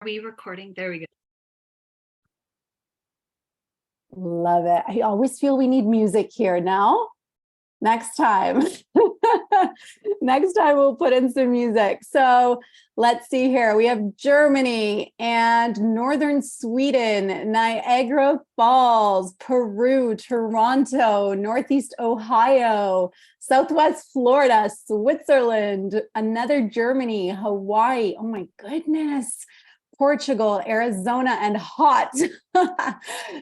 we recording? There we go. Love it. I always feel we need music here now. Next time. Next time we'll put in some music. So let's see here. We have Germany and northern Sweden, Niagara Falls, Peru, Toronto, Northeast Ohio, Southwest Florida, Switzerland, another Germany, Hawaii. Oh my goodness. Portugal, Arizona, and hot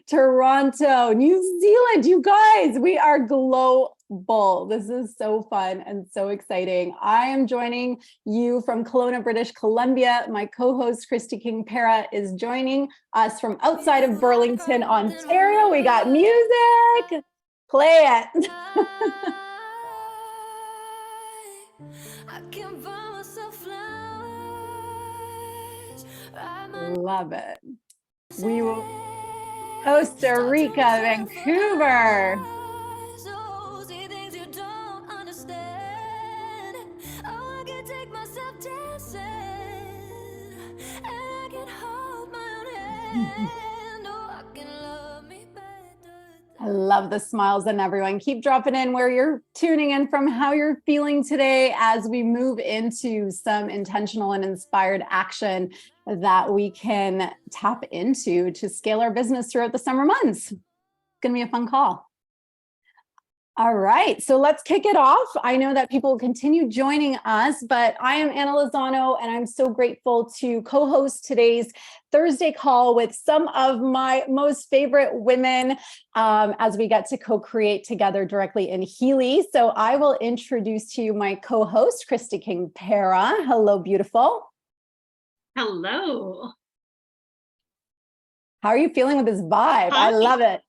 Toronto, New Zealand. You guys, we are global. This is so fun and so exciting. I am joining you from Kelowna, British Columbia. My co-host, Christy King-Para, is joining us from outside of Burlington, Ontario. We got music. Play it. Love it. We will Costa Rica, Vancouver. I love the smiles and everyone. Keep dropping in where you're tuning in from, how you're feeling today as we move into some intentional and inspired action that we can tap into to scale our business throughout the summer months. It's going to be a fun call. All right, so let's kick it off. I know that people will continue joining us, but I am Anna Lozano, and I'm so grateful to co-host today's Thursday call with some of my most favorite women as we get to co-create together directly in Healy. So I will introduce to you my co-host, Christy King-Para. Hello, beautiful. Hello. How are you feeling with this vibe? Hi. I love it.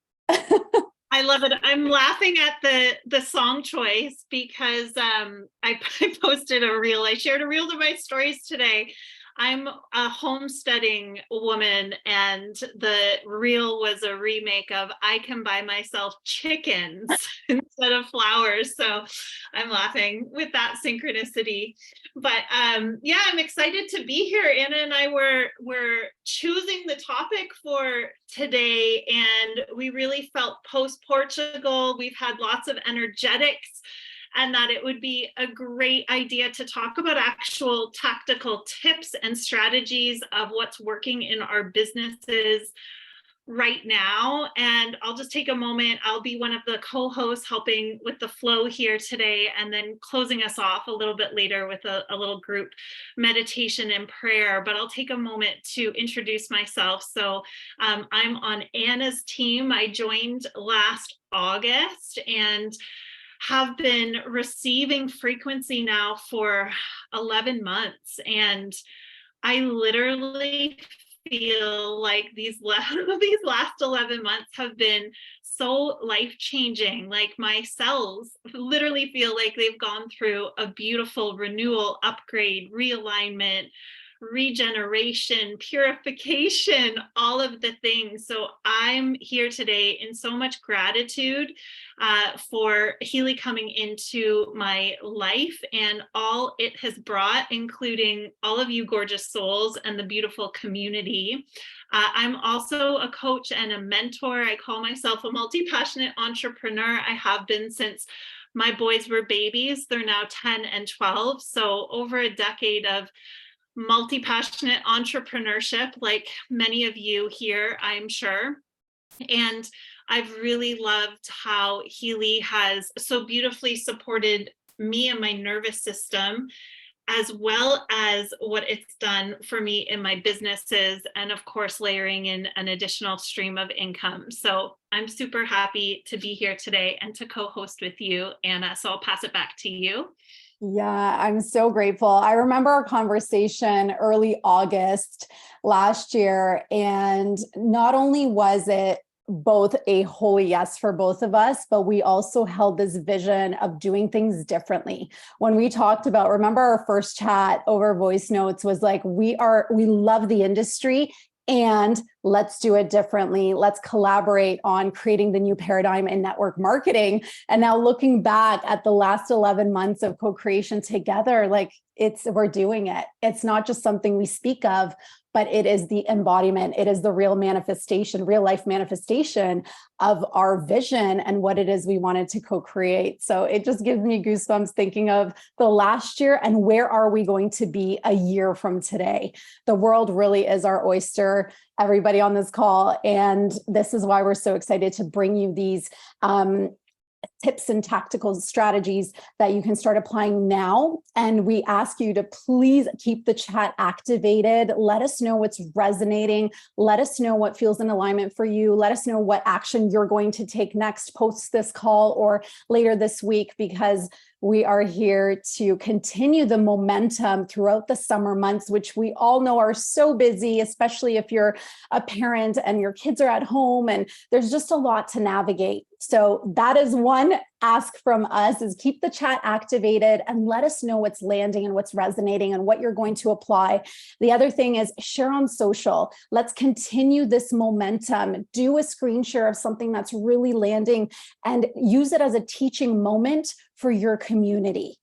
I love it. I'm laughing at the song choice because I posted a reel. I shared a reel to my stories today. I'm a homesteading woman, and the reel was a remake of I Can Buy Myself Chickens instead of flowers. So I'm laughing with that synchronicity. But yeah, I'm excited to be here. Anna and I were choosing the topic for today, and we really felt post-Portugal, we've had lots of energetics, and that it would be a great idea to talk about actual tactical tips and strategies of what's working in our businesses right now. And I'll just take a moment. I'll be one of the co-hosts helping with the flow here today, and then closing us off a little bit later with a little group meditation and prayer. But I'll take a moment to introduce myself. So I'm on Anna's team. I joined last August and have been receiving frequency now for 11 months. And I literally feel like these last 11 months have been so life-changing. Like my cells literally feel like they've gone through a beautiful renewal, upgrade, realignment, regeneration, purification, all of the things. So I'm here today in so much gratitude for Healy coming into my life and all it has brought, including all of you gorgeous souls and the beautiful community. I'm also a coach and a mentor. I call myself a multi-passionate entrepreneur. I have been since my boys were babies. They're now 10 and 12. So over a decade of multi-passionate entrepreneurship, like many of you here, I'm sure. And I've really loved how Healy has so beautifully supported me and my nervous system, as well as what it's done for me in my businesses, and of course, layering in an additional stream of income. So I'm super happy to be here today and to co-host with you, Anna. So I'll pass it back to you. Yeah, I'm so grateful. I remember our conversation early August last year, and not only was it both a holy yes for both of us, but we also held this vision of doing things differently. When we talked about, remember our first chat over voice notes was like, we love the industry and let's do it differently. Let's collaborate on creating the new paradigm in network marketing. And now looking back at the last 11 months of co-creation together, like we're doing it. It's not just something we speak of, but it is the embodiment. It is the real manifestation, real life manifestation of our vision and what it is we wanted to co-create. So it just gives me goosebumps thinking of the last year and where are we going to be a year from today. The world really is our oyster, everybody on this call. And this is why we're so excited to bring you these tips and tactical strategies that you can start applying now. And we ask you to please keep the chat activated. Let us know what's resonating. Let us know what feels in alignment for you. Let us know what action you're going to take next post this call or later this week, because we are here to continue the momentum throughout the summer months, which we all know are so busy, especially if you're a parent and your kids are at home and there's just a lot to navigate. So that is one ask from us, is keep the chat activated and let us know what's landing and what's resonating and what you're going to apply. The other thing is share on social. Let's continue this momentum. Do a screen share of something that's really landing and use it as a teaching moment for your community.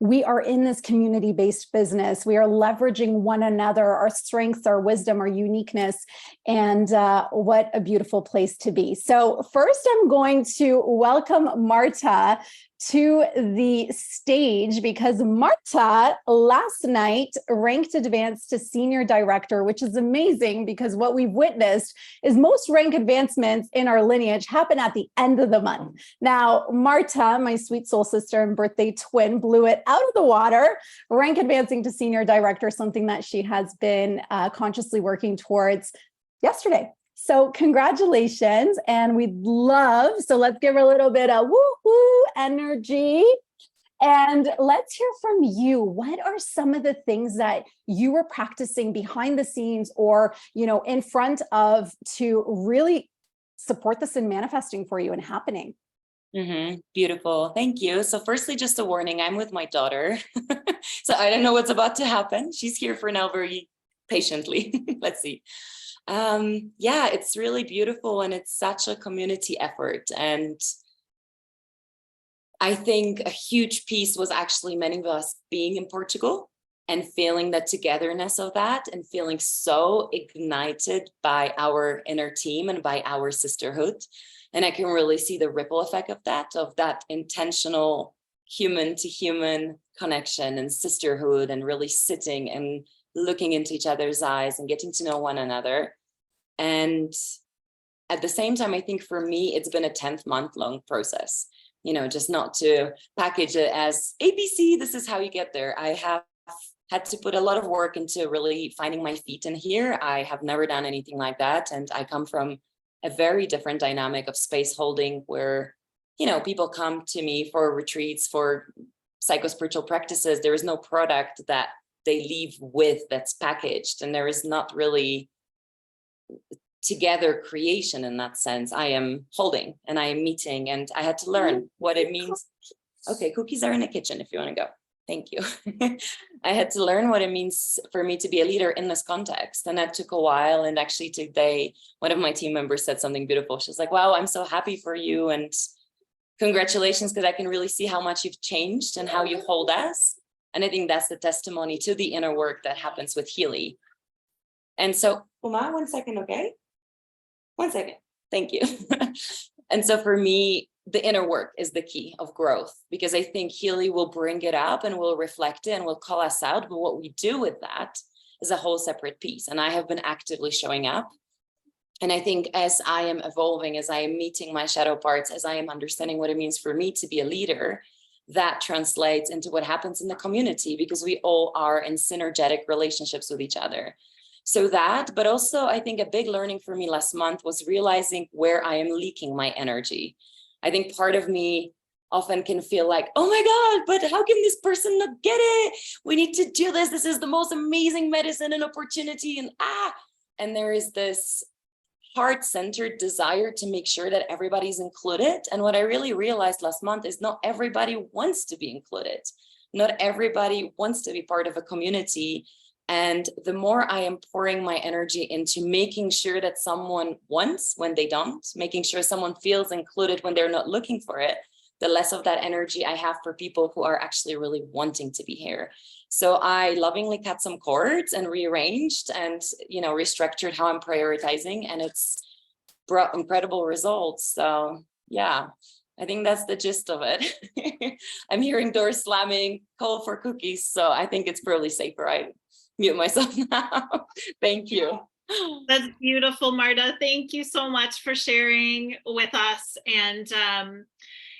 We are in this community-based business. We are leveraging one another, our strengths, our wisdom, our uniqueness, and what a beautiful place to be. So first, I'm going to welcome Marta to the stage, because Marta last night ranked advanced to senior director, which is amazing because what we've witnessed is most rank advancements in our lineage happen at the end of the month. Now, Marta, my sweet soul sister and birthday twin, blew it out of the water, rank advancing to senior director, something that she has been consciously working towards yesterday. So congratulations, and we'd love, so let's give her a little bit of woo-hoo energy, and let's hear from you. What are some of the things that you were practicing behind the scenes or, in front of to really support this in manifesting for you and happening? Beautiful. Thank you. So firstly, just a warning, I'm with my daughter. So I don't know what's about to happen. She's here for now very patiently. Let's see. Yeah, it's really beautiful and it's such a community effort. And I think a huge piece was actually many of us being in Portugal and feeling the togetherness of that and feeling so ignited by our inner team and by our sisterhood. And I can really see the ripple effect of that intentional human to human connection and sisterhood, and really sitting and looking into each other's eyes and getting to know one another. And at the same time, I think for me, it's been a 10th-month long process, just not to package it as ABC, this is how you get there. I have had to put a lot of work into really finding my feet in here. I have never done anything like that. And I come from a very different dynamic of space holding where, people come to me for retreats, for psychospiritual practices. There is no product that they leave with that's packaged, and there is not really together creation in that sense. I am holding and I am meeting, and I had to learn what it means. Okay, cookies are in the kitchen if you want to go. Thank you. I had to learn what it means for me to be a leader in this context. And that took a while. And actually today, one of my team members said something beautiful. She was like, wow, I'm so happy for you. And congratulations, because I can really see how much you've changed and how you hold us. And I think that's the testimony to the inner work that happens with Healy. And so, Uma, 1 second, okay? 1 second. Thank you. And so for me, the inner work is the key of growth, because I think Healy will bring it up and will reflect it and will call us out. But what we do with that is a whole separate piece. And I have been actively showing up. And I think as I am evolving, as I am meeting my shadow parts, as I am understanding what it means for me to be a leader, that translates into what happens in the community, because we all are in synergetic relationships with each other. So that, but also I think a big learning for me last month was realizing where I am leaking my energy. I think part of me often can feel like, oh my God, but how can this person not get it? We need to do this. This is the most amazing medicine and opportunity. And there is this heart-centered desire to make sure that everybody's included. And what I really realized last month is not everybody wants to be included. Not everybody wants to be part of a community. And the more I am pouring my energy into making sure that someone wants when they don't, making sure someone feels included when they're not looking for it, the less of that energy I have for people who are actually really wanting to be here. So I lovingly cut some cords and rearranged and, restructured how I'm prioritizing, and it's brought incredible results. So yeah, I think that's the gist of it. I'm hearing doors slamming, call for cookies. So I think it's probably safer I mute myself now. Thank you. That's beautiful, Marta. Thank you so much for sharing with us. And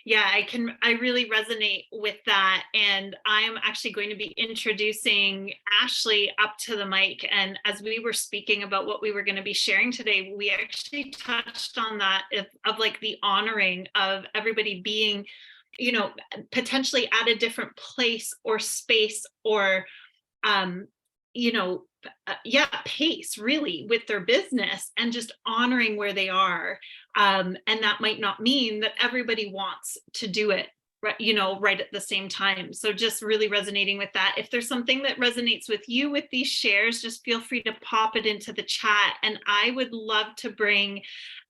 yeah, I really resonate with that. And I'm actually going to be introducing Ashley up to the mic. And as we were speaking about what we were going to be sharing today, we actually touched on that of like the honoring of everybody being, potentially at a different place or space or, pace really with their business, and just honoring where they are. And that might not mean that everybody wants to do it right at the same time. So just really resonating with that. If there's something that resonates with you with these shares, just feel free to pop it into the chat. And I would love to bring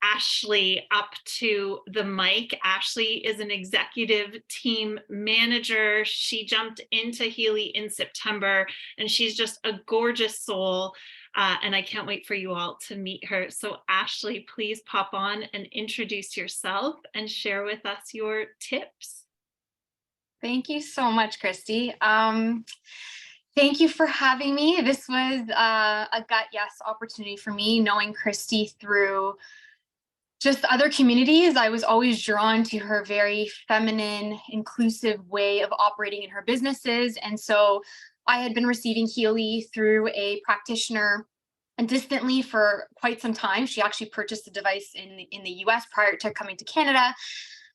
Ashley up to the mic. Ashley is an executive team manager. She jumped into Healy in September, and she's just a gorgeous soul. And I can't wait for you all to meet her. So Ashley, please pop on and introduce yourself and share with us your tips. Thank you so much, Christy. Thank you for having me. This was a gut yes opportunity for me, knowing Christy through just other communities. I was always drawn to her very feminine, inclusive way of operating in her businesses. And so I had been receiving Healy through a practitioner and distantly for quite some time. She actually purchased the device in the US prior to coming to Canada.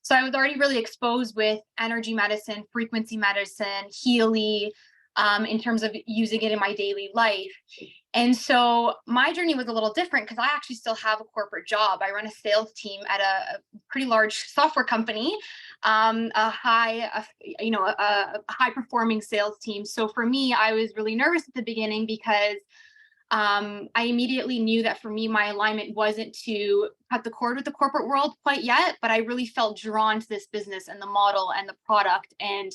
So I was already really exposed with energy medicine, frequency medicine, Healy, in terms of using it in my daily life. And so my journey was a little different because I actually still have a corporate job. I run a sales team at a pretty large software company, a high performing sales team. So for me, I was really nervous at the beginning because I immediately knew that for me, my alignment wasn't to cut the cord with the corporate world quite yet, but I really felt drawn to this business and the model and the product and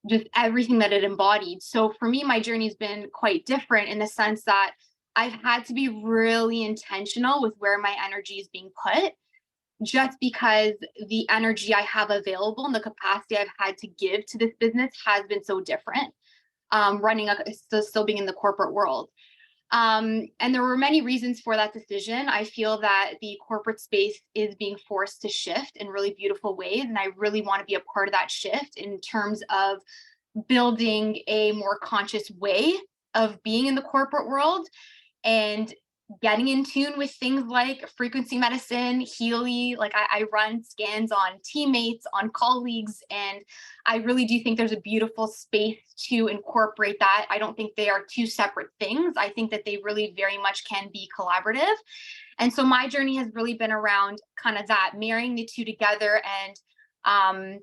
just everything that it embodied. So for me, my journey has been quite different in the sense that I've had to be really intentional with where my energy is being put, just because the energy I have available and the capacity I've had to give to this business has been so different, still being in the corporate world. And there were many reasons for that decision. I feel that the corporate space is being forced to shift in really beautiful ways. And I really want to be a part of that shift in terms of building a more conscious way of being in the corporate world and getting in tune with things like frequency medicine, Healy. Like I run scans on teammates, on colleagues, and I really do think there's a beautiful space to incorporate that. I don't think they are two separate things. I think that they really very much can be collaborative. And so my journey has really been around kind of that, marrying the two together and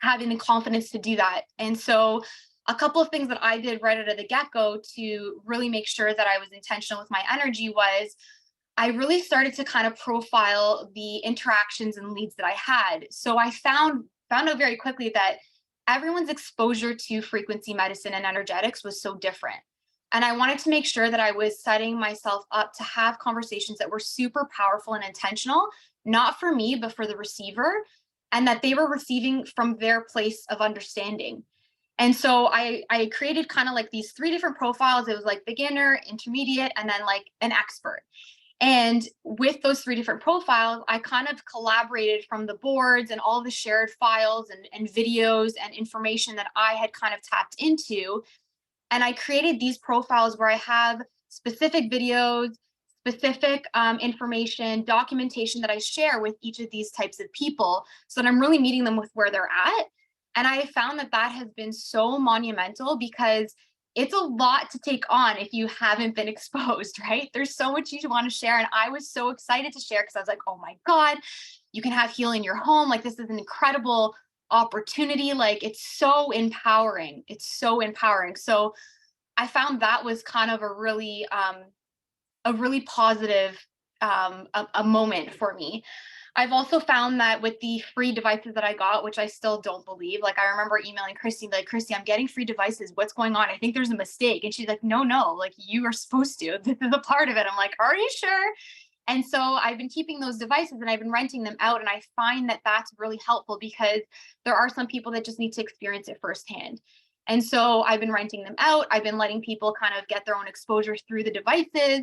having the confidence to do that. And so a couple of things that I did right out of the get-go to really make sure that I was intentional with my energy was I really started to kind of profile the interactions and leads that I had. So I found out very quickly that everyone's exposure to frequency medicine and energetics was so different. And I wanted to make sure that I was setting myself up to have conversations that were super powerful and intentional, not for me, but for the receiver, and that they were receiving from their place of understanding. And so I created kind of like these 3 different profiles. It was like beginner, intermediate, and then like an expert. And with those 3 different profiles, I kind of collaborated from the boards and all the shared files and videos and information that I had kind of tapped into. And I created these profiles where I have specific videos, specific information, documentation that I share with each of these types of people, so that I'm really meeting them with where they're at. And I found that has been so monumental because it's a lot to take on if you haven't been exposed, right? There's so much you want to share. And I was so excited to share because I was like, oh my God, you can have Healy in your home. Like, this is an incredible opportunity. Like, it's so empowering. It's so empowering. So I found that was kind of a really positive a moment for me. I've also found that with the free devices that I got, which I still don't believe, like I remember emailing Christy, like, Christy, I'm getting free devices. What's going on? I think there's a mistake. And she's like, no, like you are supposed to. This is a part of it. I'm like, are you sure? And so I've been keeping those devices and I've been renting them out. And I find that that's really helpful because there are some people that just need to experience it firsthand. And so I've been renting them out. I've been letting people kind of get their own exposure through the devices.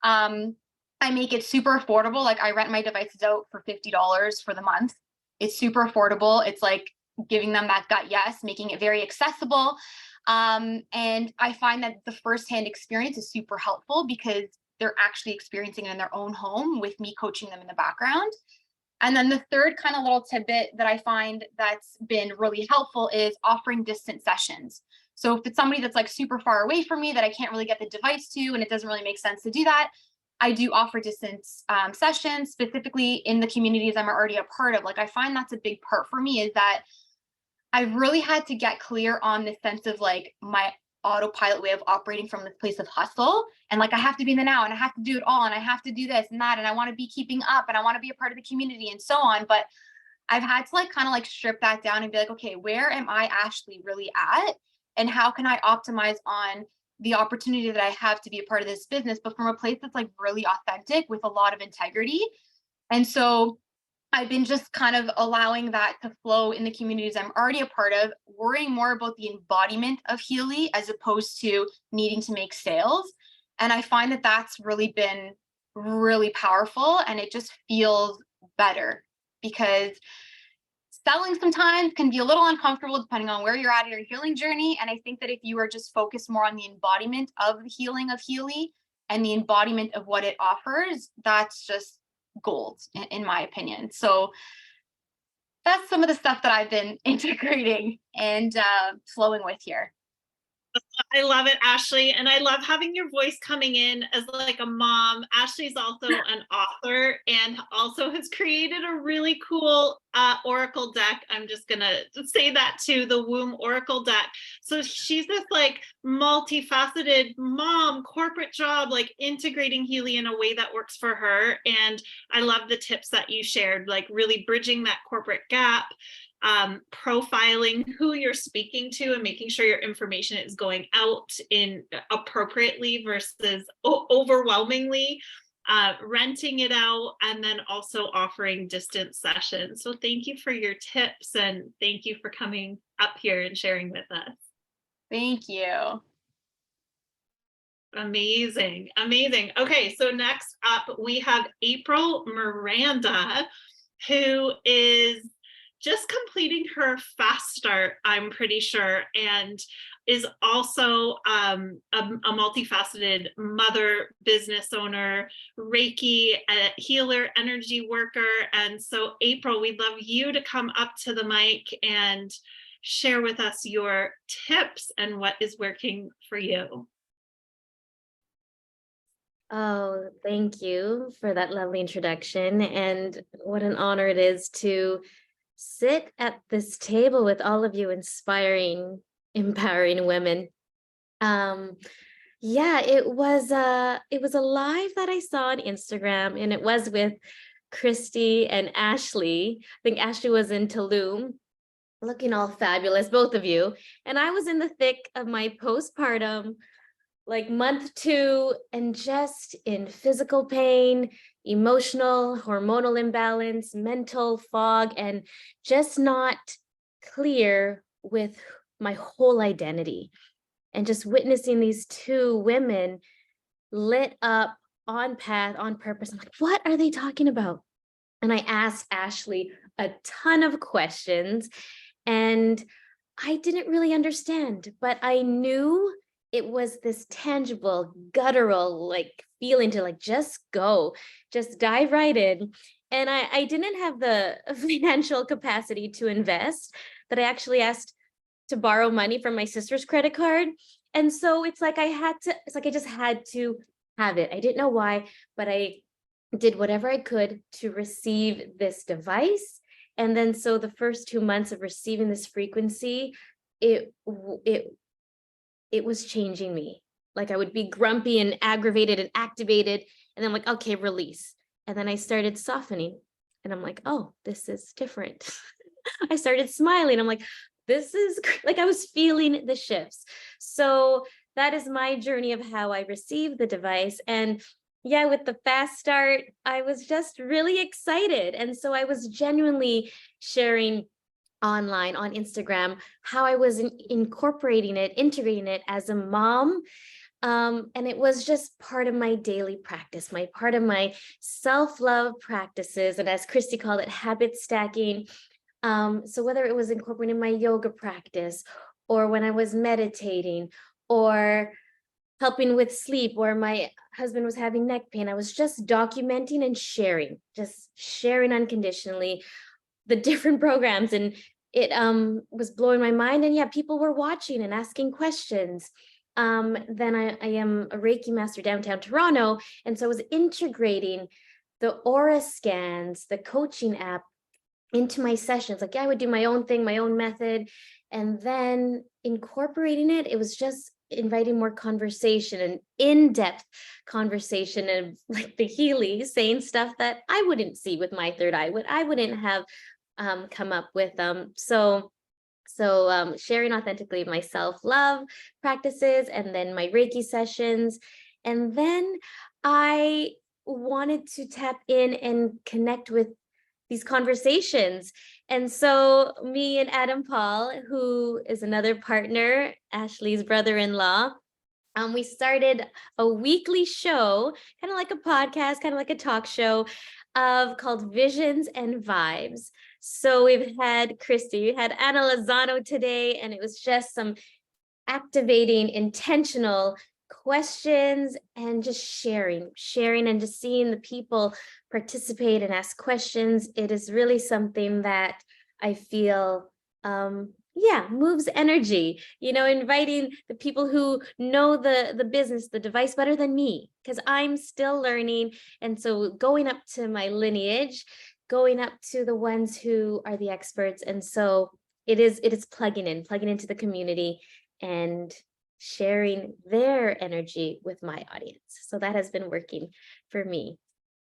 I make it super affordable. Like I rent my devices out for $50 for the month. It's super affordable. It's like giving them that gut yes, making it very accessible. And I find that the firsthand experience is super helpful because they're actually experiencing it in their own home with me coaching them in the background. And then the third kind of little tidbit that I find that's been really helpful is offering distance sessions. So if it's somebody that's like super far away from me that I can't really get the device to, and it doesn't really make sense to do that, I do offer distance sessions, specifically in the communities I'm already a part of. Like I find that's a big part for me, is that I've really had to get clear on the sense of like my autopilot way of operating from this place of hustle. And like, I have to be in the now and I have to do it all and I have to do this and that. And I want to be keeping up and I want to be a part of the community and so on. But I've had to like kind of like strip that down and be like, okay, where am I actually really at? And how can I optimize on the opportunity that I have to be a part of this business, but from a place that's like really authentic with a lot of integrity. And so I've been just kind of allowing that to flow in the communities I'm already a part of, worrying more about the embodiment of Healy as opposed to needing to make sales. And I find that that's really been really powerful and it just feels better because selling sometimes can be a little uncomfortable depending on where you're at in your healing journey. And I think that if you are just focused more on the embodiment of the healing of Healy and the embodiment of what it offers, that's just gold in my opinion. So that's some of the stuff that I've been integrating and flowing with here. I love it, Ashley. And I love having your voice coming in as like a mom. Ashley's also an author and also has created a really cool Oracle deck. I'm just going to say that too, the Womb Oracle deck. So she's this like multifaceted mom, corporate job, like integrating Healy in a way that works for her. And I love the tips that you shared, like really bridging that corporate gap. Profiling who you're speaking to and making sure your information is going out in appropriately versus overwhelmingly, renting it out, and then also offering distance sessions. So thank you for your tips and thank you for coming up here and sharing with us. Thank you. Amazing. Okay, so next up we have April Miranda, who is just completing her fast start, I'm pretty sure, and is also a multifaceted mother, business owner, Reiki, a healer, energy worker. And so April, we'd love you to come up to the mic and share with us your tips and what is working for you. Oh, thank you for that lovely introduction. And what an honor it is to sit at this table with all of you inspiring, empowering women. Yeah, it was a live that I saw on Instagram, and it was with Christy and Ashley. I think Ashley was in Tulum, looking all fabulous, both of you. And I was in the thick of my postpartum, like month 2, and just in physical pain, emotional, hormonal imbalance, mental fog, and just not clear with my whole identity. And just witnessing these 2 women lit up on path, on purpose. I'm like, what are they talking about? And I asked Ashley a ton of questions and I didn't really understand, but I knew it was this tangible, guttural like feeling to like, just go, just dive right in. And I didn't have the financial capacity to invest, that I actually asked to borrow money from my sister's credit card. And so it's like I just had to have it. I didn't know why, but I did whatever I could to receive this device. And then so the first 2 months of receiving this frequency, it was changing me. Like I would be grumpy and aggravated and activated. And then I'm like, okay, release. And then I started softening. And I'm like, oh, this is different. I started smiling. I'm like, this is like, I was feeling the shifts. So that is my journey of how I received the device. And yeah, with the fast start, I was just really excited. And so I was genuinely sharing online on Instagram how I was incorporating it, integrating it as a mom. And it was just part of my daily practice, my part of my self-love practices. And as Christy called it, habit stacking. So whether it was incorporating my yoga practice, or when I was meditating, or helping with sleep, or my husband was having neck pain, I was just documenting and just sharing unconditionally the different programs. And it was blowing my mind. And yeah, people were watching and asking questions. Then I am a Reiki master downtown Toronto. And so I was integrating the aura scans, the coaching app into my sessions. Like, yeah, I would do my own thing, my own method, and then incorporating it. It was just inviting more conversation and in-depth conversation, and like the Healy saying stuff that I wouldn't see with my third eye, what I wouldn't have come up with. So sharing authentically my self-love practices, and then my Reiki sessions. And then I wanted to tap in and connect with these conversations. And so me and Adam Paul, who is another partner, Ashley's brother-in-law, we started a weekly show, kind of like a podcast, kind of like a talk show, called Visions and Vibes. So we've had Christy, we had Anna Lozano today, and it was just some activating, intentional questions and just sharing and just seeing the people participate and ask questions. It is really something that I feel moves energy, inviting the people who know the business, the device better than me, because I'm still learning. And so going up to my lineage, going up to the ones who are the experts. And so it is plugging into the community and sharing their energy with my audience. So that has been working for me.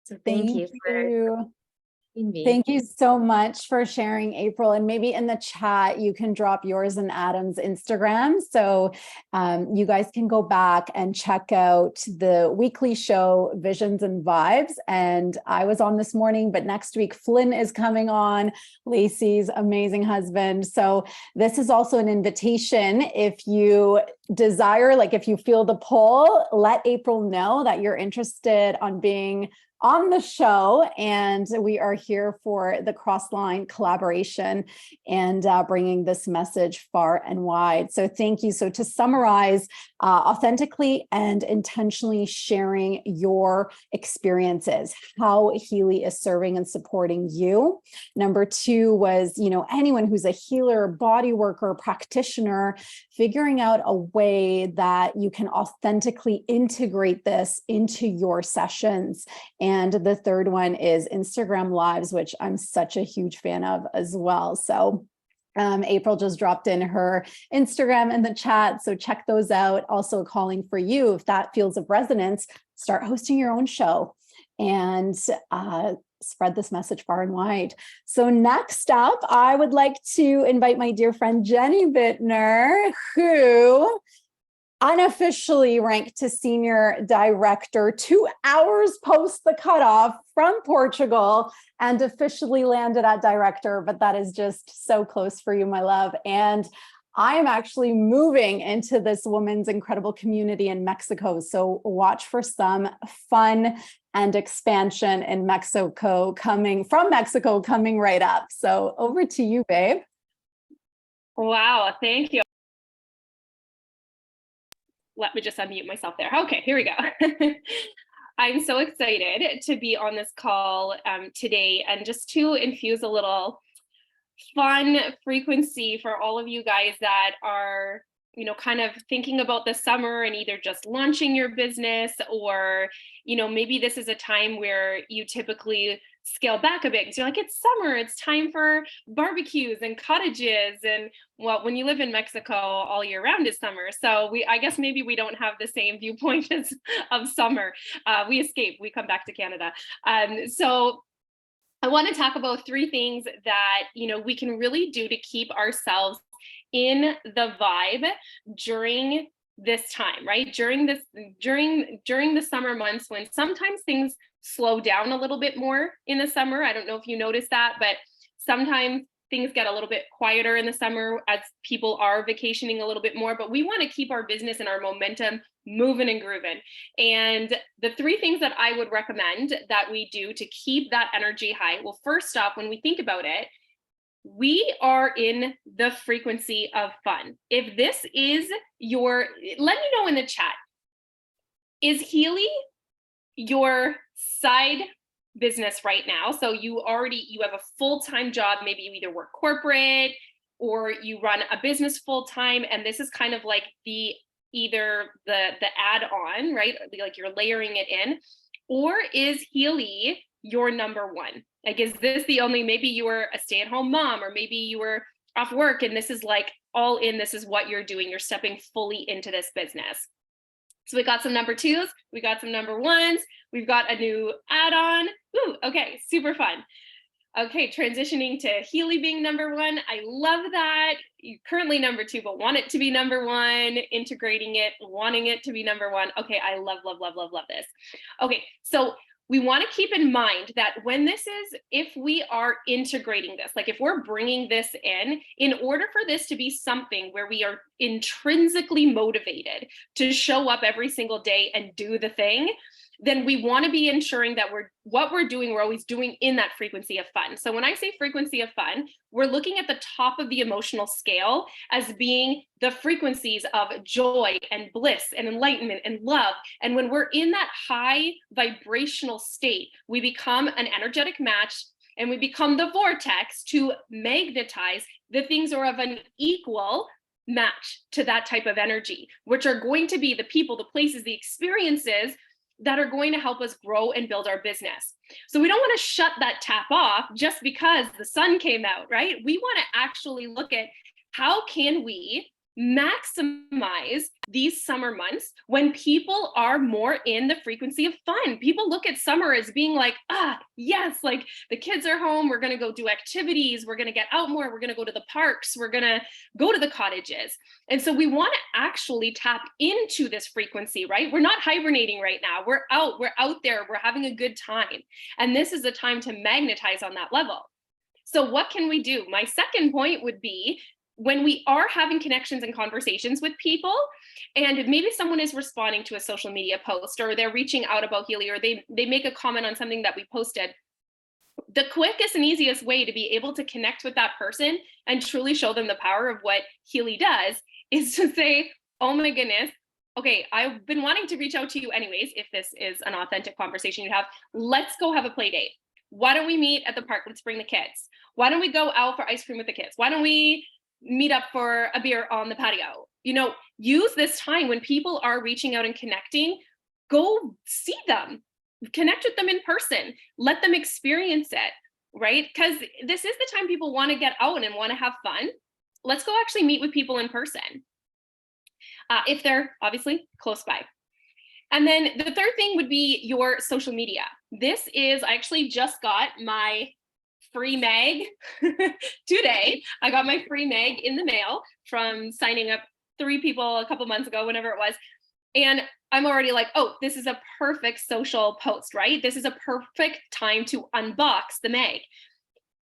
So thank you for having me. Thank you so much for sharing, April. And maybe in the chat, you can drop yours and Adam's Instagram. So you guys can go back and check out the weekly show, Visions and Vibes. And I was on this morning, but next week, Flynn is coming on, Lacey's amazing husband. So this is also an invitation. If you desire, like if you feel the pull, let April know that you're interested on being on the show, and we are here for the cross-line collaboration and bringing this message far and wide. So thank you. So to summarize, authentically and intentionally sharing your experiences, how Healy is serving and supporting you. Number two was, anyone who's a healer, body worker, practitioner, figuring out a way that you can authentically integrate this into your sessions. And the third one is Instagram Lives, which I'm such a huge fan of as well. So April just dropped in her Instagram in the chat, so check those out. Also calling for you, if that feels of resonance, start hosting your own show and spread this message far and wide. So next up, I would like to invite my dear friend Jenny Bittner, who unofficially ranked to senior director 2 hours post the cutoff from Portugal, and officially landed at director, but that is just so close for you, my love. And I am actually moving into this woman's incredible community in Mexico. So watch for some fun and expansion in Mexico coming right up. So over to you, babe. Wow, thank you. Let me just unmute myself there. Okay, here we go. I'm so excited to be on this call today, and just to infuse a little fun frequency for all of you guys that are, kind of thinking about the summer and either just launching your business, or, maybe this is a time where you typically scale back a bit because you're like, it's summer, it's time for barbecues and cottages. And well, when you live in Mexico, all year round is summer. So I guess maybe we don't have the same viewpoint of summer. We escape, we come back to Canada. So I want to talk about 3 things that, we can really do to keep ourselves in the vibe during this time, right? During the summer months, when sometimes things slow down a little bit more in the summer. I don't know if you noticed that, but sometimes things get a little bit quieter in the summer as people are vacationing a little bit more, but we want to keep our business and our momentum moving and grooving. And the 3 things that I would recommend that we do to keep that energy high. Well, first off, when we think about it, we are in the frequency of fun. If this is let me know in the chat, is Healy your side business right now? So you have a full-time job, maybe you either work corporate or you run a business full-time, and this is kind of like either the add-on, right? Like you're layering it in, or is Healy your number one? Like, is this maybe you were a stay-at-home mom, or maybe you were off work and this is like all in, this is what you're doing. You're stepping fully into this business. So we got some number 2s, we got some number 1s, we've got a new add-on. Ooh, okay, super fun. Okay, transitioning to Healy being number 1. I love that. You're currently number 2, but want it to be number 1, integrating it, wanting it to be number 1. Okay, I love this. Okay, so we want to keep in mind that if we are integrating this, like if we're bringing this in order for this to be something where we are intrinsically motivated to show up every single day and do the thing, then we want to be ensuring that what we're doing, we're always doing in that frequency of fun. So when I say frequency of fun, we're looking at the top of the emotional scale as being the frequencies of joy and bliss and enlightenment and love. And when we're in that high vibrational state, we become an energetic match and we become the vortex to magnetize the things that are of an equal match to that type of energy, which are going to be the people, the places, the experiences that are going to help us grow and build our business. So we don't want to shut that tap off just because the sun came out, right? We want to actually look at how can we maximize these summer months when people are more in the frequency of fun. People look at summer as being like, yes, like the kids are home, we're going to go do activities, we're going to get out more, we're going to go to the parks, we're going to go to the cottages. And so we want to actually tap into this frequency, right? We're not hibernating right now. We're out there, we're having a good time. And this is the time to magnetize on that level. So what can we do? My second point would be, when we are having connections and conversations with people, and maybe someone is responding to a social media post, or they're reaching out about Healy, or they make a comment on something that we posted, the quickest and easiest way to be able to connect with that person and truly show them the power of what Healy does is to say, oh my goodness, okay, I've been wanting to reach out to you anyways, if this is an authentic conversation you have, let's go have a play date. Why don't we meet at the park? Let's bring the kids. Why don't we go out for ice cream with the kids? Why don't we meet up for a beer on the patio? Use this time when people are reaching out and connecting, go see them, connect with them in person, let them experience it, right? Because this is the time people want to get out and want to have fun. Let's go actually meet with people in person, if they're obviously close by. And then the third thing would be your social media. I actually just got my free mag today. I got my free mag in the mail from signing up 3 people a couple months ago, whenever it was. And I'm already like, oh, this is a perfect social post, right? This is a perfect time to unbox the mag.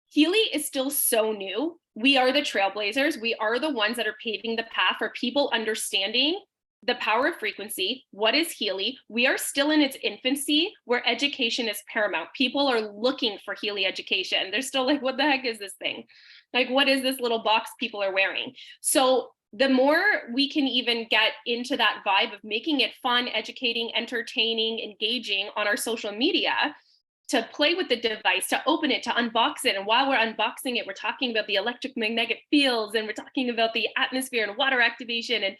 Healy is still so new. We are the trailblazers. We are the ones that are paving the path for people understanding the power of frequency. What is Healy? We are still in its infancy where education is paramount. People are looking for Healy education. They're still like, what the heck is this thing? Like, what is this little box people are wearing? So the more we can even get into that vibe of making it fun, educating, entertaining, engaging on our social media, to play with the device, to open it, to unbox it. And while we're unboxing it, we're talking about the electromagnetic fields, and we're talking about the atmosphere and water activation. And,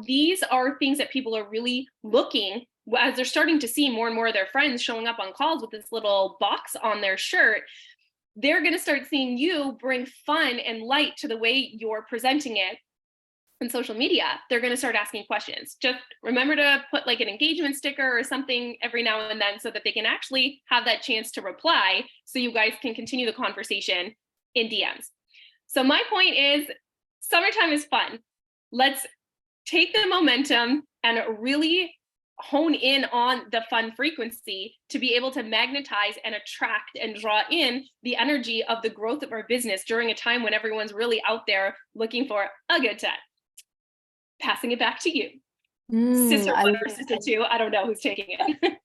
these are things that people are really looking, as they're starting to see more and more of their friends showing up on calls with this little box on their shirt. They're going to start seeing you bring fun and light to the way you're presenting it on social media, they're going to start asking questions. Just remember to put like an engagement sticker or something every now and then so that they can actually have that chance to reply, so you guys can continue the conversation in DMs. So my point is, summertime is fun. Let's take the momentum and really hone in on the fun frequency to be able to magnetize and attract and draw in the energy of the growth of our business during a time when everyone's really out there looking for a good time. Passing it back to you. Sister one or sister two, I don't know who's taking it.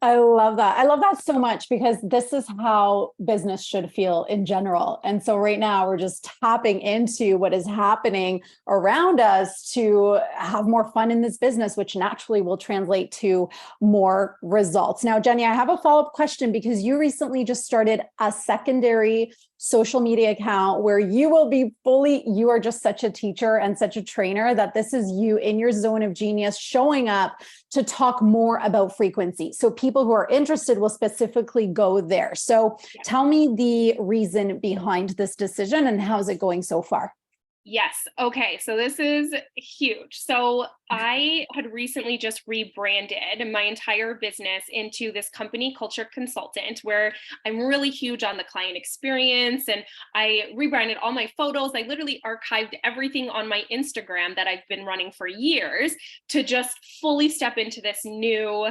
I love that. I love that so much, because this is how business should feel in general. And so right now we're just tapping into what is happening around us to have more fun in this business, which naturally will translate to more results. Now, Jenny, I have a follow-up question, because you recently just started a secondary social media account where you will be you are just such a teacher and such a trainer that this is you in your zone of genius showing up to talk more about frequency. So people who are interested will specifically go there. So tell me the reason behind this decision and how's it going so far? Yes. Okay. So this is huge. So I had recently just rebranded my entire business into this company culture consultant, where I'm really huge on the client experience, and I rebranded all my photos. I literally archived everything on my Instagram that I've been running for years to just fully step into this new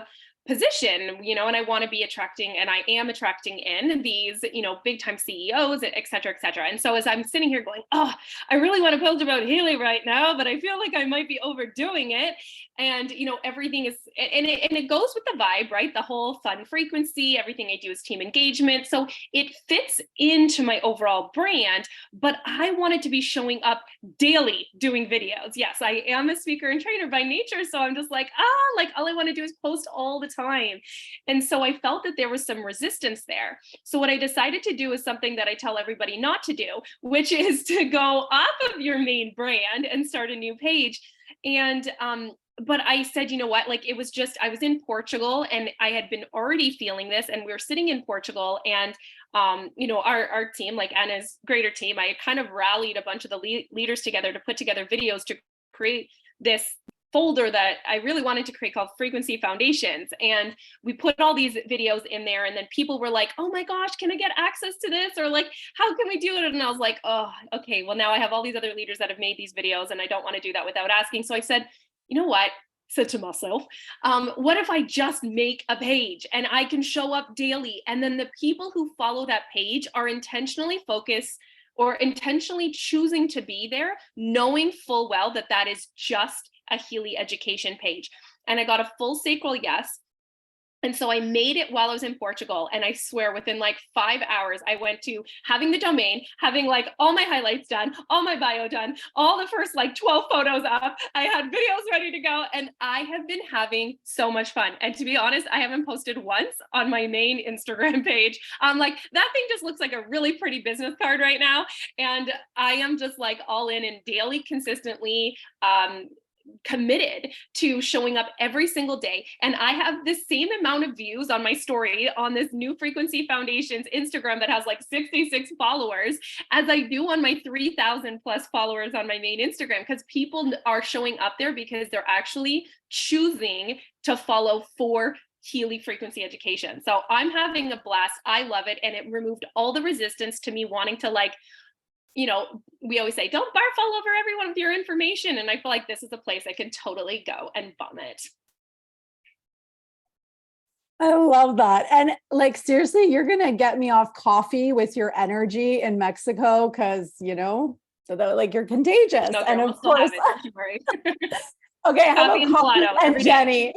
position, and I want to be attracting, and I am attracting in these, big time CEOs, et cetera, et cetera. And so as I'm sitting here going, oh, I really want to post about Healy right now, but I feel like I might be overdoing it. And, everything is, and it goes with the vibe, right? The whole fun frequency, everything I do is team engagement. So it fits into my overall brand, but I wanted to be showing up daily doing videos. Yes, I am a speaker and trainer by nature. So I'm just like, all I want to do is post all the time. And so I felt that there was some resistance there. So what I decided to do is something that I tell everybody not to do, which is to go off of your main brand and start a new page. And, but I said, you know what, like it was just, I was in Portugal and I had been already feeling this, and we were sitting in Portugal, and our team, like Anna's greater team, I kind of rallied a bunch of the leaders together to put together videos to create this folder that I really wanted to create called Frequency Foundations. And we put all these videos in there, and then people were like, oh my gosh, can I get access to this? Or like, how can we do it? And I was like, oh, okay, well, now I have all these other leaders that have made these videos, and I don't want to do that without asking. So I said, you know what? Said to myself, what if I just make a page and I can show up daily? And then the people who follow that page are intentionally focused or intentionally choosing to be there, knowing full well that that is just a Healy education page. And I got a full sacral yes. And so I made it while I was in Portugal. And I swear within like 5 hours, I went to having the domain, having like all my highlights done, all my bio done, all the first like 12 photos up. I had videos ready to go. And I have been having so much fun. And to be honest, I haven't posted once on my main Instagram page. I'm like, that thing just looks like a really pretty business card right now. And I am just like all in and daily, consistently, committed to showing up every single day. And I have the same amount of views on my story on this new Frequency Foundations Instagram that has like 66 followers as I do on my 3,000 plus followers on my main Instagram, because people are showing up there because they're actually choosing to follow for Healy frequency education. So I'm having a blast. I love it. And it removed all the resistance to me wanting to like, we always say, don't barf all over everyone with your information. And I feel like this is a place I can totally go and vomit. I love that. And like, seriously, you're going to get me off coffee with your energy in Mexico. Cause so that like you're contagious. No, and of course, okay, how coffee about coffee and Jenny?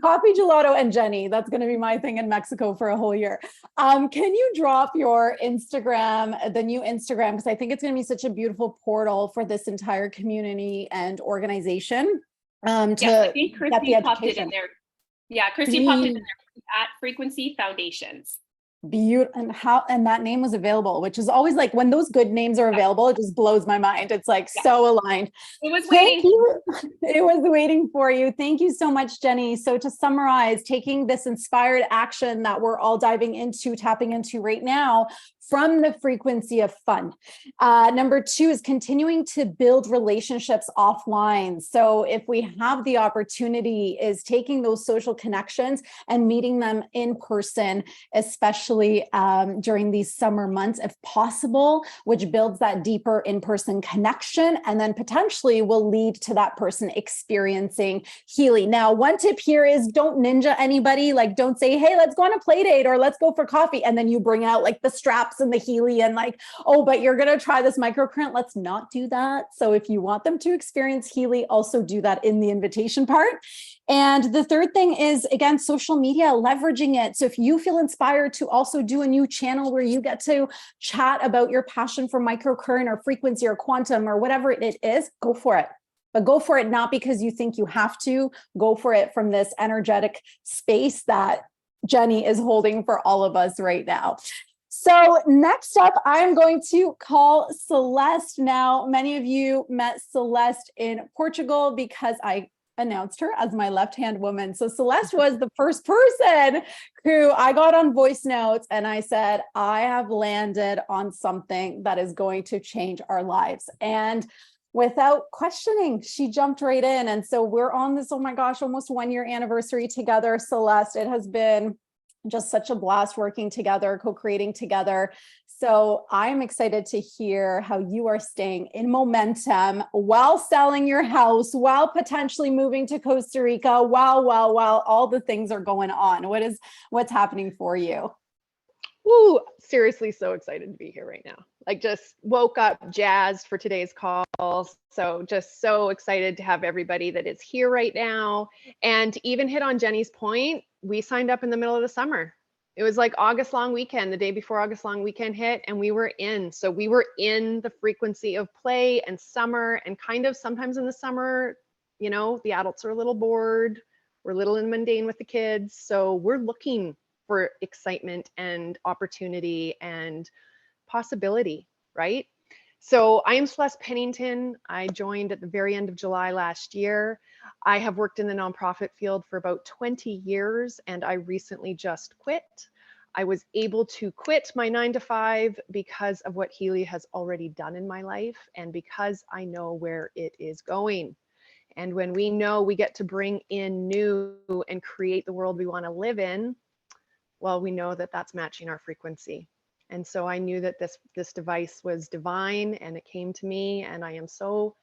Coffee, gelato, and Jenny. That's going to be my thing in Mexico for a whole year. Can you drop your Instagram, the new Instagram? Because I think it's going to be such a beautiful portal for this entire community and organization. Yes, I think Christy popped it in there. Yeah, Christy popped it in there at Frequency Foundations. Beautiful. And that name was available, which is always like when those good names are available, it just blows my mind. It's like so aligned. It was Thank waiting. you. It was waiting for you. Thank you so much, Jenny. So to summarize, taking this inspired action that we're all diving into, tapping into right now, from the frequency of fun. Number 2 is continuing to build relationships offline. So if we have the opportunity, is taking those social connections and meeting them in person, especially during these summer months, if possible, which builds that deeper in-person connection and then potentially will lead to that person experiencing Healy. Now, one tip here is don't ninja anybody. Like, don't say, hey, let's go on a play date or let's go for coffee. And then you bring out like the straps and the Healy and like, oh, but you're going to try this microcurrent. Let's not do that. So if you want them to experience Healy, also do that in the invitation part. And the third thing is, again, social media, leveraging it. So if you feel inspired to also do a new channel where you get to chat about your passion for microcurrent or frequency or quantum or whatever it is, go for it. But go for it not because you think you have to. Go for it from this energetic space that Jenny is holding for all of us right now. So next up, I'm going to call Celeste. Now, many of you met Celeste in Portugal because I announced her as my left-hand woman. So Celeste was the first person who I got on voice notes and I said, I have landed on something that is going to change our lives. And without questioning, she jumped right in. And so we're on this, oh my gosh, almost 1 year anniversary together, Celeste. It has been just such a blast working together, co-creating together. So I'm excited to hear how you are staying in momentum while selling your house, while potentially moving to Costa Rica, while all the things are going on. What's happening for you? Woo, seriously, so excited to be here right now. Like, just woke up jazzed for today's call. So just so excited to have everybody that is here right now. And to even hit on Jenny's point, we signed up in the middle of the summer. It was like August long weekend, the day before August long weekend hit, and we were in. So we were in the frequency of play and summer, and kind of sometimes in the summer, you know, the adults are a little bored. We're a little in mundane with the kids. So we're looking for excitement and opportunity and possibility, right? So I am Celeste Pennington. I joined at the very end of July last year. I have worked in the nonprofit field for about 20 years, and I recently just quit. I was able to quit my 9-to-5 because of what Healy has already done in my life and because I know where it is going. And when we know we get to bring in new and create the world we want to live in, well, we know that that's matching our frequency. And so I knew that this device was divine and it came to me, and I am so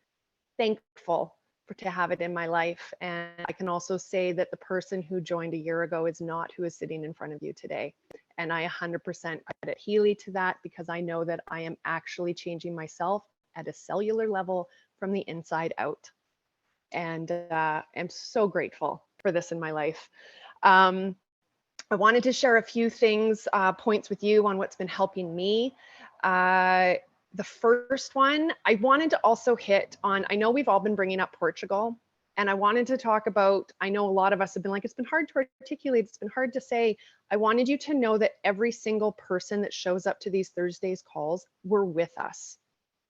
thankful to have it in my life. And I can also say that the person who joined a year ago is not who is sitting in front of you today. And I 100% credit Healy to that, because I know that I am actually changing myself at a cellular level from the inside out. And I'm so grateful for this in my life. I wanted to share a few things, points with you on what's been helping me. The first one, I wanted to also hit on, I know we've all been bringing up Portugal, and I wanted to talk about, I know a lot of us have been like, it's been hard to articulate, it's been hard to say. I wanted you to know that every single person that shows up to these Thursdays calls were with us.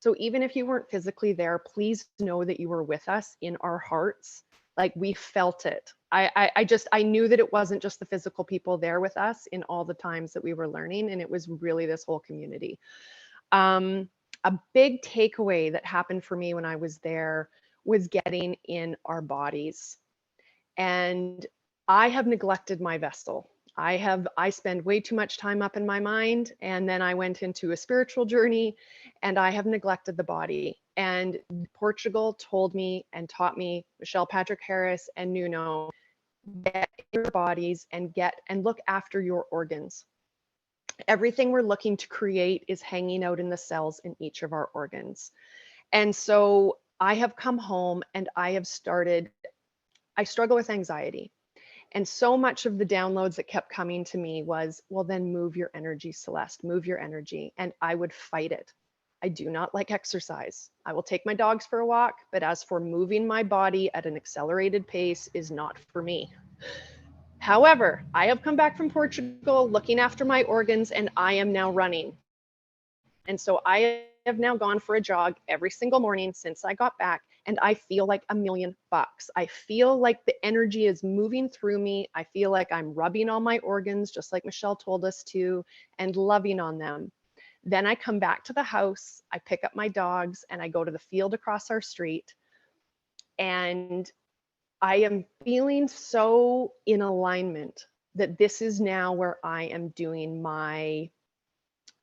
So even if you weren't physically there, please know that you were with us in our hearts. Like, we felt it. I knew that it wasn't just the physical people there with us in all the times that we were learning, and it was really this whole community. A big takeaway that happened for me when I was there was getting in our bodies. And I have neglected my vessel. I spend way too much time up in my mind, and then I went into a spiritual journey, and I have neglected the body. And Portugal told me and taught me, Michelle Patrick Harris and Nuno, get in your bodies and look after your organs. Everything we're looking to create is hanging out in the cells in each of our organs. And so I have come home and I struggle with anxiety. And so much of the downloads that kept coming to me was, well, then move your energy, Celeste, move your energy. And I would fight it. I do not like exercise. I will take my dogs for a walk, but as for moving my body at an accelerated pace is not for me. However, I have come back from Portugal looking after my organs, and I am now running. And so I have now gone for a jog every single morning since I got back, and I feel like $1,000,000. I feel like the energy is moving through me. I feel like I'm rubbing on my organs, just like Michelle told us to, and loving on them. Then I come back to the house, I pick up my dogs, and I go to the field across our street. And I am feeling so in alignment that this is now where I am doing my,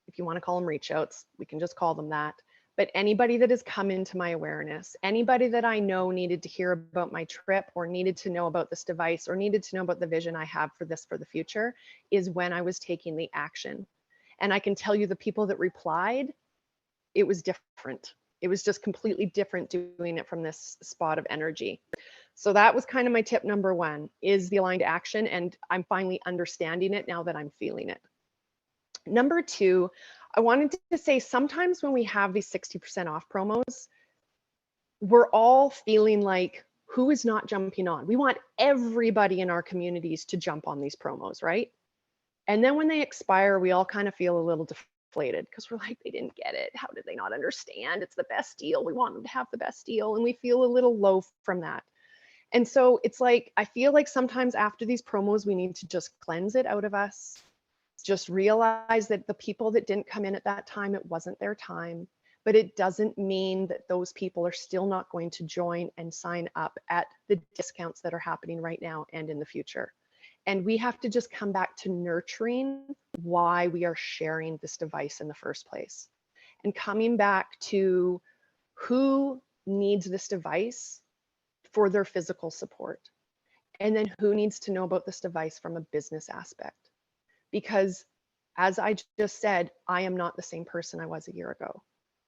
if you want to call them reach outs, we can just call them that. But anybody that has come into my awareness, anybody that I know needed to hear about my trip or needed to know about this device or needed to know about the vision I have for this for the future, is when I was taking the action. And I can tell you the people that replied, it was different. It was just completely different doing it from this spot of energy. So that was kind of my tip number one, is the aligned action. And I'm finally understanding it now that I'm feeling it. Number two, I wanted to say sometimes when we have these 60% off promos, we're all feeling like, who is not jumping on? We want everybody in our communities to jump on these promos, right? And then when they expire, we all kind of feel a little deflated because we're like, they didn't get it. How did they not understand? It's the best deal. We want them to have the best deal. And we feel a little low from that. And so it's like, I feel like sometimes after these promos, we need to just cleanse it out of us. Just realize that the people that didn't come in at that time, it wasn't their time. But it doesn't mean that those people are still not going to join and sign up at the discounts that are happening right now and in the future. And we have to just come back to nurturing why we are sharing this device in the first place. And coming back to who needs this device for their physical support. And then who needs to know about this device from a business aspect. Because as I just said, I am not the same person I was a year ago.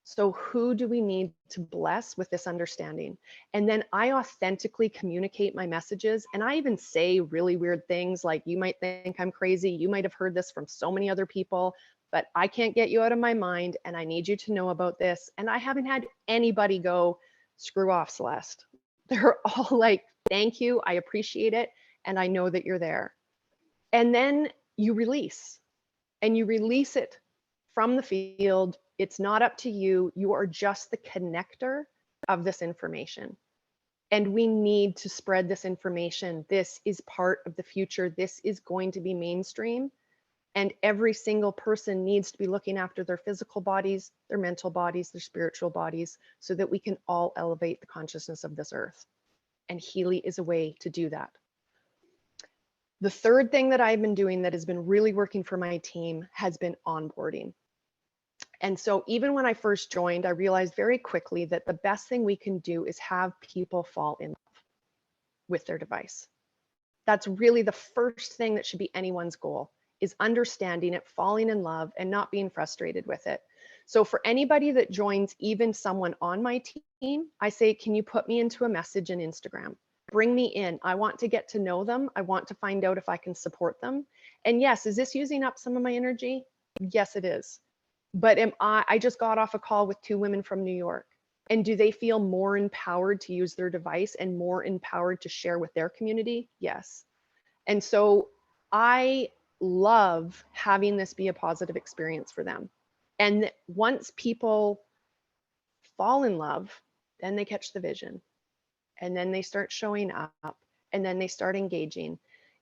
So who do we need to bless with this understanding? And then I authentically communicate my messages. And I even say really weird things like, you might think I'm crazy. You might have heard this from so many other people, but I can't get you out of my mind. And I need you to know about this. And I haven't had anybody go, screw off, Celeste. They're all like, thank you. I appreciate it. And I know that you're there. And then you release, and you release it from the field. It's not up to you. You are just the connector of this information. And we need to spread this information. This is part of the future. This is going to be mainstream. And every single person needs to be looking after their physical bodies, their mental bodies, their spiritual bodies, so that we can all elevate the consciousness of this earth. And Healy is a way to do that. The third thing that I've been doing that has been really working for my team has been onboarding. And so even when I first joined, I realized very quickly that the best thing we can do is have people fall in love with their device. That's really the first thing that should be anyone's goal, is understanding it, falling in love, and not being frustrated with it. So for anybody that joins, even someone on my team, I say, can you put me into a message in Instagram? Bring me in. I want to get to know them. I want to find out if I can support them. And yes, is this using up some of my energy? Yes, it is. But I just got off a call with 2 women from New York. And do they feel more empowered to use their device and more empowered to share with their community? Yes. And so I love having this be a positive experience for them. And once people fall in love, then they catch the vision. And then they start showing up, and then they start engaging.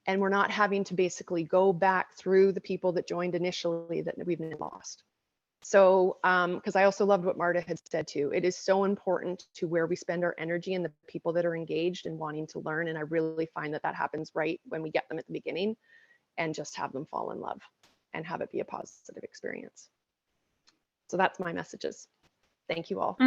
And we're not having to basically go back through the people that joined initially that we've lost. So, because I also loved what Marta had said too, it is so important to where we spend our energy and the people that are engaged and wanting to learn. And I really find that that happens right when we get them at the beginning, and just have them fall in love and have it be a positive experience. So that's my messages. Thank you all.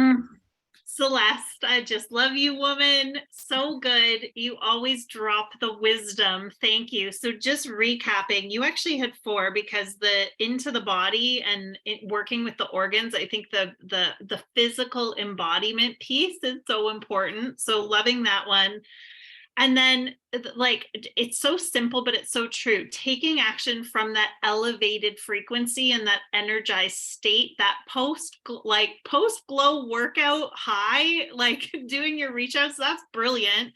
Celeste, I just love you, woman. So good. You always drop the wisdom. Thank you. So just recapping, you actually had 4, because the into the body and working with the organs, I think the physical embodiment piece is so important. So loving that one. And then, like, it's so simple, but it's so true. Taking action from that elevated frequency and that energized state, that post glow workout high, like doing your reach outs, that's brilliant.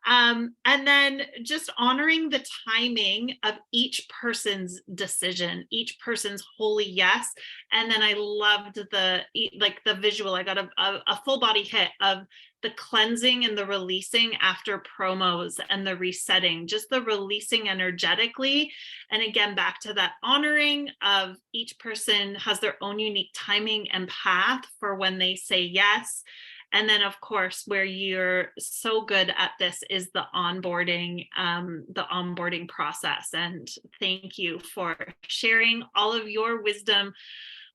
And then just honoring the timing of each person's decision, each person's holy yes. And then I loved the visual. I got a full body hit of the cleansing and the releasing after promos and the resetting, just the releasing energetically. And again, back to that honoring of each person has their own unique timing and path for when they say yes. And then, of course, where you're so good at this is the onboarding process. And thank you for sharing all of your wisdom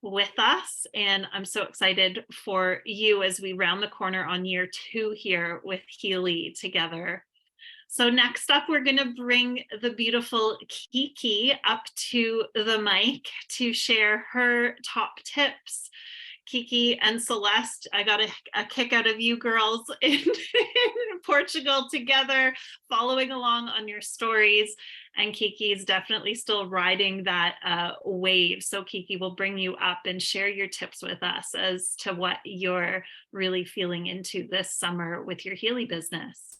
with us. And I'm so excited for you as we round the corner on year 2 here with Healy together. So next up, we're going to bring the beautiful Kiki up to the mic to share her top tips. Kiki and Celeste, I got a kick out of you girls in Portugal together, following along on your stories. And Kiki is definitely still riding that wave. So Kiki will bring you up and share your tips with us as to what you're really feeling into this summer with your Healy business.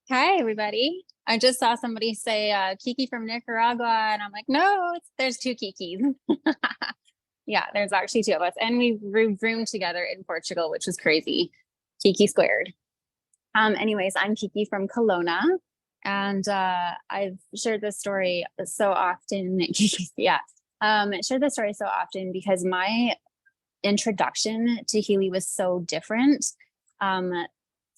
Hi, everybody. I just saw somebody say Kiki from Nicaragua, and I'm like, no, there's 2 Kikis. Yeah, there's actually 2 of us, and we roomed together in Portugal, which was crazy. Kiki squared. Anyways, I'm Kiki from Kelowna, and I've shared this story so often. Shared this story so often because my introduction to Healy was so different.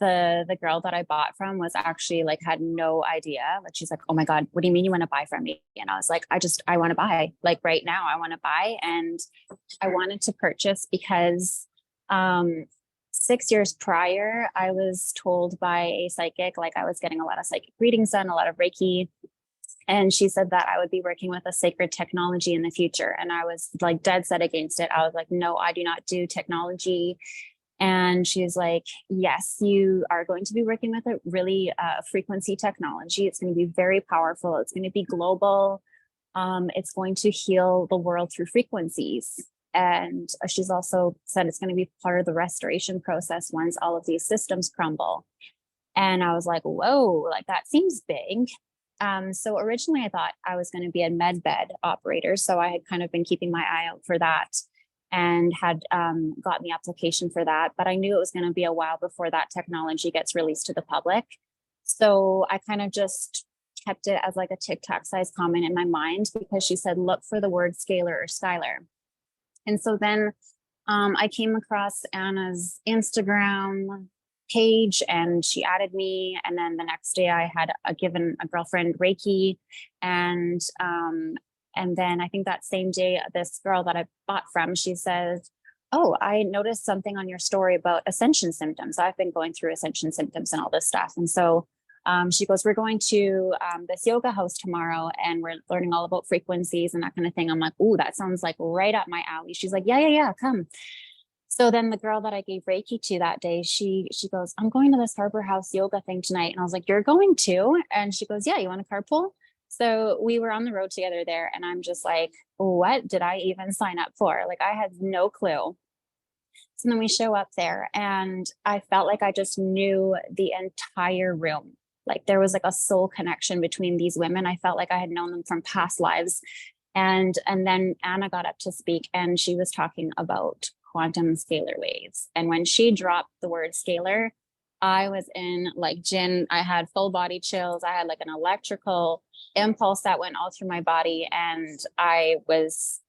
The girl that I bought from was actually like had no idea. Like she's like, oh my God, what do you mean you want to buy from me? And I was like, I want to buy, like right now I want to buy. And I wanted to purchase because 6 years prior, I was told by a psychic, like I was getting a lot of psychic readings done, a lot of Reiki. And she said that I would be working with a sacred technology in the future. And I was like dead set against it. I was like, no, I do not do technology. And she's like, yes, you are going to be working with a really frequency technology. It's going to be very powerful. It's going to be global. It's going to heal the world through frequencies. And she's also said it's going to be part of the restoration process once all of these systems crumble. And I was like, whoa, like that seems big. So originally I thought I was going to be a med bed operator. So I had kind of been keeping my eye out for that and had gotten the application for that. But I knew it was going to be a while before that technology gets released to the public. So I kind of just kept it as like a Tic Tac size comment in my mind because she said, look for the word scalar or Skylar. And so then I came across Anna's Instagram page and she added me. And then the next day I had given a girlfriend Reiki. And then I think that same day, this girl that I bought from, she says, oh, I noticed something on your story about ascension symptoms. I've been going through ascension symptoms and all this stuff. And so she goes, we're going to this yoga house tomorrow and we're learning all about frequencies and that kind of thing. I'm like, ooh, that sounds like right up my alley. She's like, yeah, come. So then the girl that I gave Reiki to that day, she goes, I'm going to this Harbor House yoga thing tonight. And I was like, you're going too? And she goes, yeah, you want to carpool? So we were on the road together there and I'm just like, what did I even sign up for? Like I had no clue. So then we show up there and I felt like I just knew the entire room. Like there was like a soul connection between these women. I felt like I had known them from past lives. And then Anna got up to speak and she was talking about quantum scalar waves. And when she dropped the word scalar, I was in like gin. I had full body chills. I had like an electrical impulse that went all through my body and I was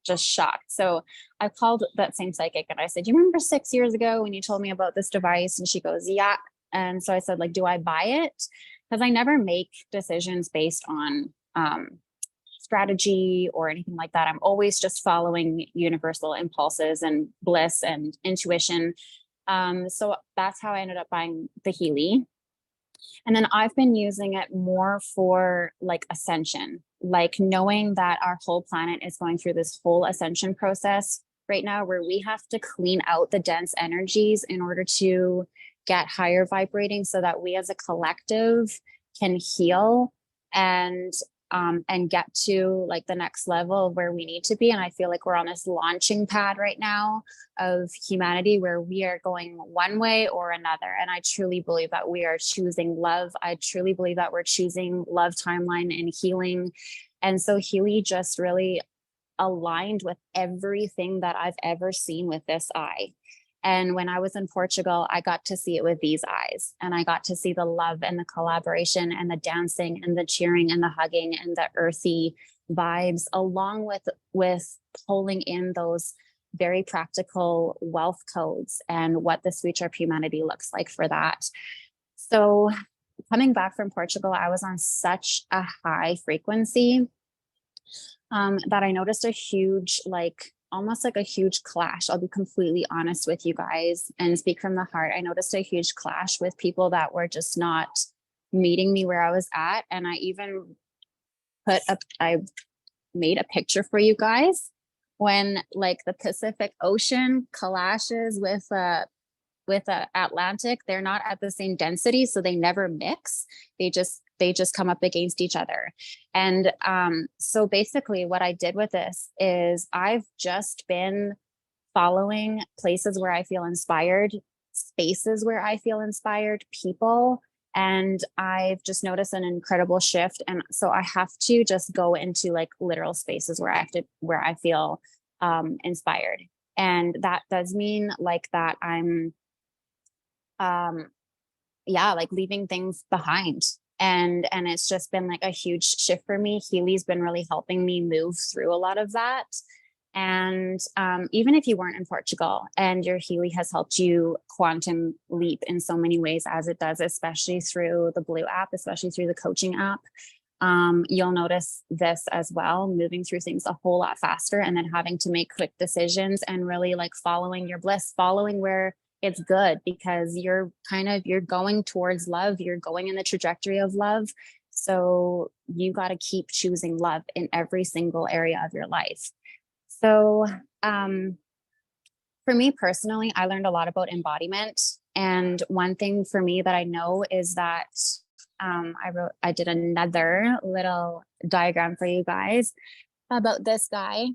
just shocked. So I called that same psychic and I said, you remember 6 years ago when you told me about this device? And she goes, yeah. And so I said, like, do I buy it? Because I never make decisions based on strategy or anything like that. I'm always just following universal impulses and bliss and intuition. So that's how I ended up buying the Healy. And then I've been using it more for like ascension, like knowing that our whole planet is going through this whole ascension process right now where we have to clean out the dense energies in order to get higher vibrating so that we as a collective can heal. And and get to like the next level of where we need to be. And I feel like we're on this launching pad right now of humanity where we are going one way or another. And I truly believe that we are choosing love. I truly believe that we're choosing love, timeline, and healing. And so Healy just really aligned with everything that I've ever seen with this eye. And when I was in Portugal, I got to see it with these eyes, and I got to see the love and the collaboration and the dancing and the cheering and the hugging and the earthy vibes, along with pulling in those very practical wealth codes and what this future of humanity looks like for that. So coming back from Portugal, I was on such a high frequency that I noticed a huge, almost like a huge clash. I'll be completely honest with you guys and speak from the heart. I noticed a huge clash with people that were just not meeting me where I was at. And I even I made a picture for you guys when like the Pacific Ocean clashes with Atlantic. They're not at the same density, so they never mix. They just come up against each other. And so basically what I did with this is I've just been following places where I feel inspired, spaces where I feel inspired, people, and I've just noticed an incredible shift. And so I have to just go into like literal spaces where I feel inspired. And that does mean like that I'm like leaving things behind. And it's just been like a huge shift for me. Healy's been really helping me move through a lot of that. And even if you weren't in Portugal and your Healy has helped you quantum leap in so many ways as it does, especially through the Blue app, especially through the coaching app, you'll notice this as well, moving through things a whole lot faster and then having to make quick decisions and really like following your bliss, following where it's good, because you're going towards love. You're going in the trajectory of love. So you got to keep choosing love in every single area of your life. So for me personally, I learned a lot about embodiment. And one thing for me that I know is that I did another little diagram for you guys about this guy.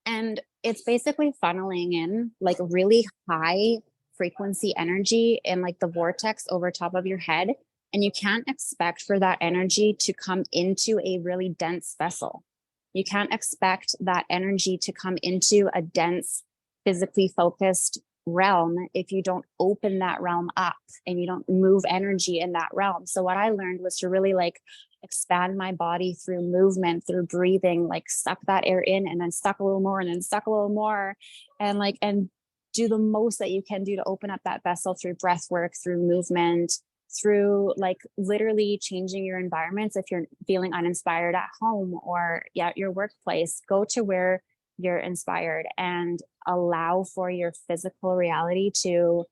And it's basically funneling in like really high frequency energy in like the vortex over top of your head. And you can't expect for that energy to come into a really dense vessel. You can't expect that energy to come into a dense, physically focused realm if you don't open that realm up and you don't move energy in that realm. So what I learned was to really like expand my body through movement, through breathing, like suck that air in and then suck a little more and then suck a little more, and do the most that you can do to open up that vessel through breath work, through movement, through like literally changing your environments. If you're feeling uninspired at home or at your workplace, go to where you're inspired and allow for your physical reality to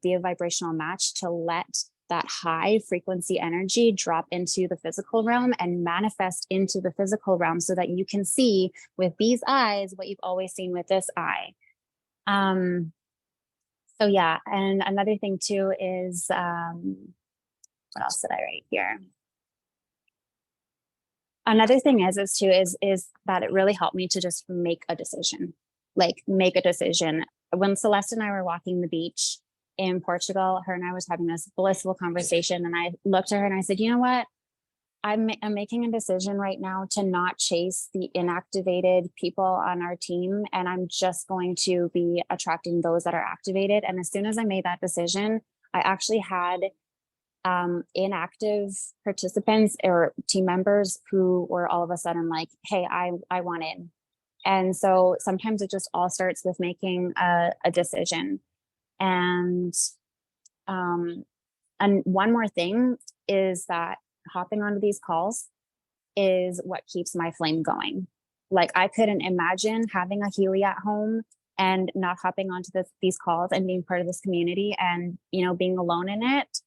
be a vibrational match, to let that high frequency energy drop into the physical realm and manifest into the physical realm so that you can see with these eyes what you've always seen with this eye. So yeah, and another thing too is, what else did I write here? Another thing is that it really helped me to just make a decision. When Celeste and I were walking the beach in Portugal, her and I was having this blissful conversation, and I looked at her and I said, you know what? I'm making a decision right now to not chase the inactivated people on our team. And I'm just going to be attracting those that are activated. And as soon as I made that decision, I actually had inactive participants or team members who were all of a sudden like, hey, I want in. And so sometimes it just all starts with making a decision. And one more thing is that hopping onto these calls is what keeps my flame going. Like I couldn't imagine having a Healy at home and not hopping onto these calls and being part of this community and, being alone in it.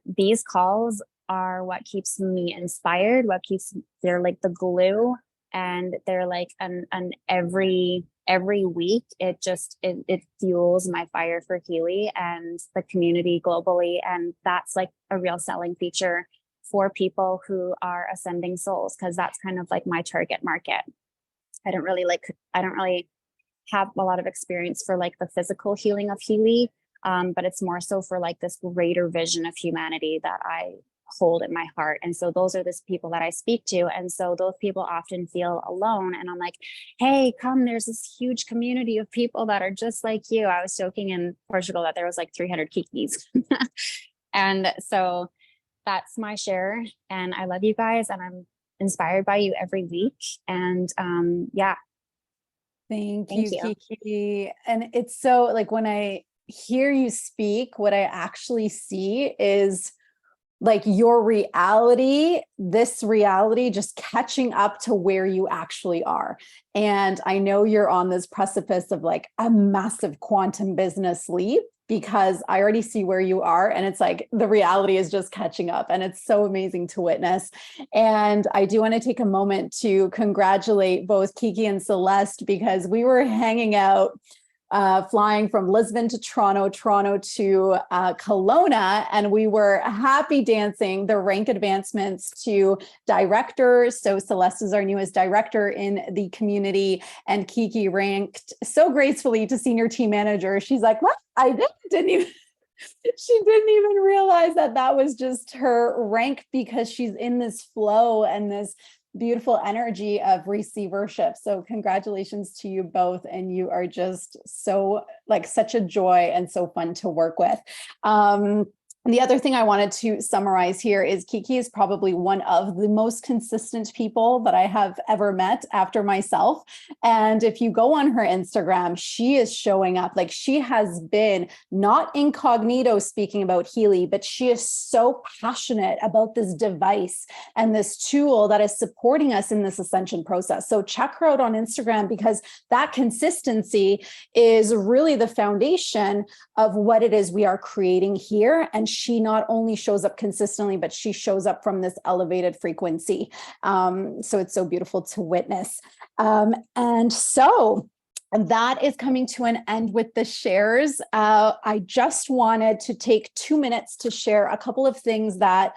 These calls are what keeps me inspired, they're like the glue, and they're like an every week, it fuels my fire for Healy and the community globally. And that's like a real selling feature for people who are ascending souls, because that's kind of like my target market. I don't really have a lot of experience for like the physical healing of Healy, but it's more so for like this greater vision of humanity that I hold in my heart. And so those are the people that I speak to. And so those people often feel alone. And I'm like, hey, come, there's this huge community of people that are just like you. I was joking in Portugal that there was like 300 Kikis. And so that's my share. And I love you guys, and I'm inspired by you every week. And yeah. Thank Thank you, you. Kiki. And it's so like when I hear you speak, what I actually see is like your reality, this reality just catching up to where you actually are. And I know you're on this precipice of like a massive quantum business leap, because I already see where you are, and it's like the reality is just catching up, and it's so amazing to witness. And I do want to take a moment to congratulate both Kiki and Celeste, because we were hanging out flying from Lisbon to Toronto, Toronto to Kelowna, and we were happy dancing the rank advancements to director. So Celeste is our newest director in the community, and Kiki ranked so gracefully to senior team manager. She's like, what? I didn't even, she didn't even realize that that was just her rank, because she's in this flow and this beautiful energy of receivership. So congratulations to you both. And you are just so like such a joy and so fun to work with. The other thing I wanted to summarize here is Kiki is probably one of the most consistent people that I have ever met after myself. And if you go on her Instagram, she is showing up. Like, she has been not incognito speaking about Healy, but she is so passionate about this device and this tool that is supporting us in this ascension process. So check her out on Instagram, because that consistency is really the foundation of what it is we are creating here. And she not only shows up consistently, but she shows up from this elevated frequency. So it's so beautiful to witness. And so that is coming to an end with the shares. I just wanted to take 2 minutes to share a couple of things that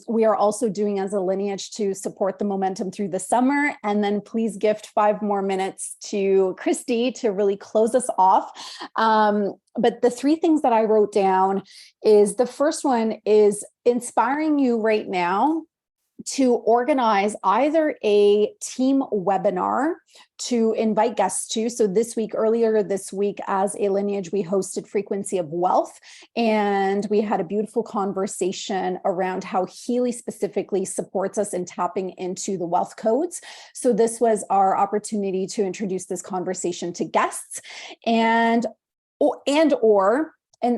we are also doing as a lineage to support the momentum through the summer. And then please gift 5 more minutes to Christy to really close us off. But the 3 things that I wrote down is, the first one is inspiring you right now to organize either a team webinar to invite guests to. So earlier this week as a lineage, we hosted Frequency of Wealth, and we had a beautiful conversation around how Healy specifically supports us in tapping into the wealth codes. So this was our opportunity to introduce this conversation to guests, and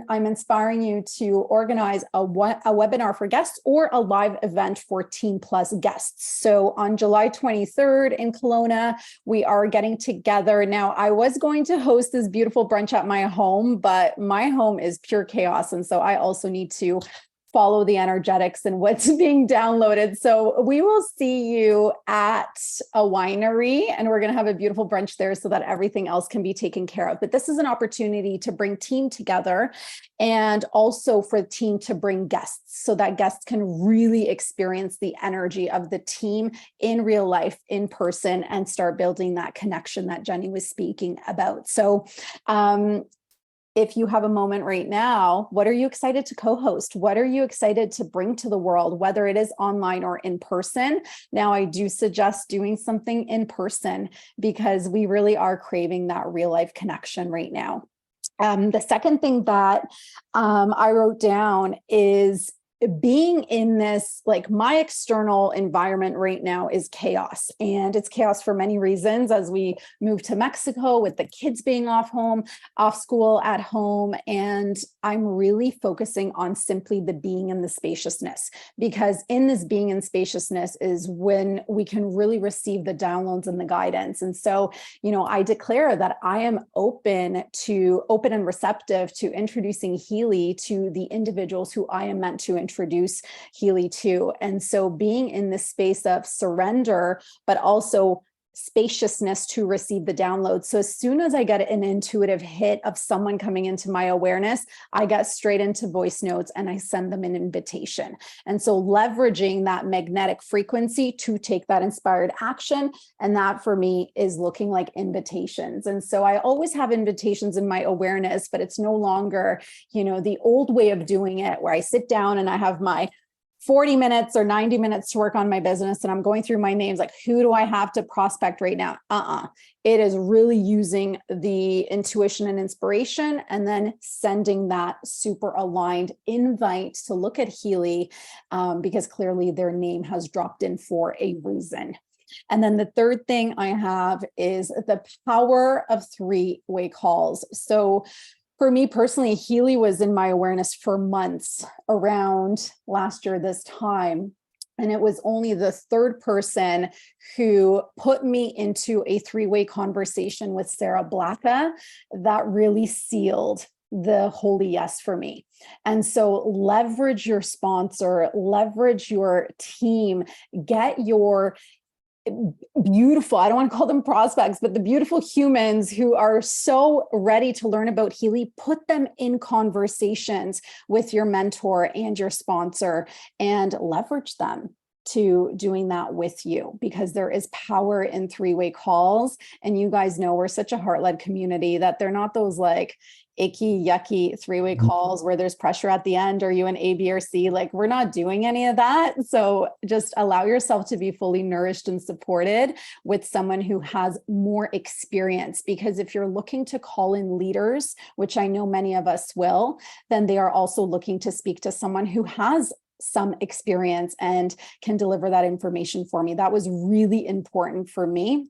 I'm inspiring you to organize a webinar for guests or a live event for Team Plus guests. So on July 23rd in Kelowna, we are getting together. Now, I was going to host this beautiful brunch at my home, but my home is pure chaos. And so I also need to follow the energetics and what's being downloaded. So we will see you at a winery, and we're going to have a beautiful brunch there so that everything else can be taken care of. But this is an opportunity to bring team together, and also for the team to bring guests, so that guests can really experience the energy of the team in real life, in person, and start building that connection that Jenny was speaking about. So, if you have a moment right now, what are you excited to co-host? What are you excited to bring to the world, whether it is online or in person? Now, I do suggest doing something in person, because we really are craving that real life connection right now. The second thing that I wrote down is being in this, like, my external environment right now is chaos, and it's chaos for many reasons. As we move to Mexico with the kids being off school, at home, and I'm really focusing on simply the being and the spaciousness, because in this being and spaciousness is when we can really receive the downloads and the guidance. And so, I declare that I am open and receptive to introducing Healy to the individuals who I am meant to introduce Healy to. And so being in this space of surrender, but also spaciousness to receive the download. So as soon as I get an intuitive hit of someone coming into my awareness, I get straight into voice notes and I send them an invitation. And so leveraging that magnetic frequency to take that inspired action. And that for me is looking like invitations. And so I always have invitations in my awareness, but it's no longer, the old way of doing it where I sit down and I have my 40 minutes or 90 minutes to work on my business and I'm going through my names, like, who do I have to prospect right now? It is really using the intuition and inspiration and then sending that super aligned invite to look at Healy, because clearly their name has dropped in for a reason. And then the third thing I have is the power of three-way calls. So for me personally, Healy was in my awareness for months around last year this time. And it was only the third person who put me into a three-way conversation with Sarah Blacka that really sealed the holy yes for me. And so leverage your sponsor, leverage your team, get your beautiful, I don't want to call them prospects, but the beautiful humans who are so ready to learn about Healy, put them in conversations with your mentor and your sponsor and leverage them to doing that with you, because there is power in three-way calls. And you guys know we're such a heart-led community that they're not those like icky, yucky three-way calls where there's pressure at the end. Are you an A, B, or C? Like, we're not doing any of that. So just allow yourself to be fully nourished and supported with someone who has more experience. Because if you're looking to call in leaders, which I know many of us will, then they are also looking to speak to someone who has some experience and can deliver that information for me. That was really important for me.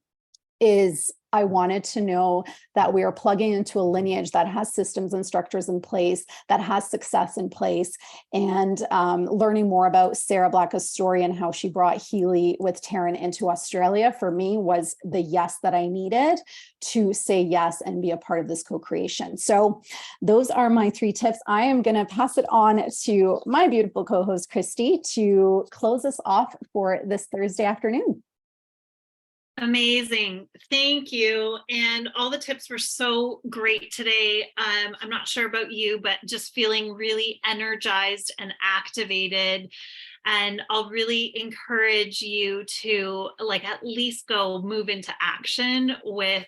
Is I wanted to know that we are plugging into a lineage that has systems and structures in place, that has success in place, and learning more about Sarah Blacka's story and how she brought Healy with Taryn into Australia for me was the yes that I needed to say yes and be a part of this co-creation. So those are my 3 tips. I am going to pass it on to my beautiful co-host, Christy, to close us off for this Thursday afternoon. Amazing. Thank you. And all the tips were so great today. I'm not sure about you, but just feeling really energized and activated. And I'll really encourage you to at least go move into action with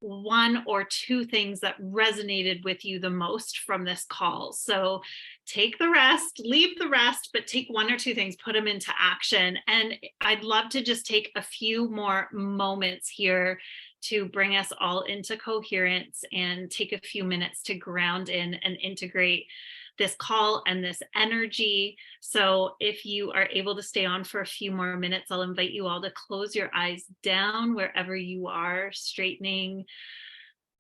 1 or 2 things that resonated with you the most from this call. So take the rest, leave the rest, but take 1 or 2 things, put them into action. And I'd love to just take a few more moments here to bring us all into coherence and take a few minutes to ground in and integrate this call and this energy. So if you are able to stay on for a few more minutes, I'll invite you all to close your eyes down wherever you are, straightening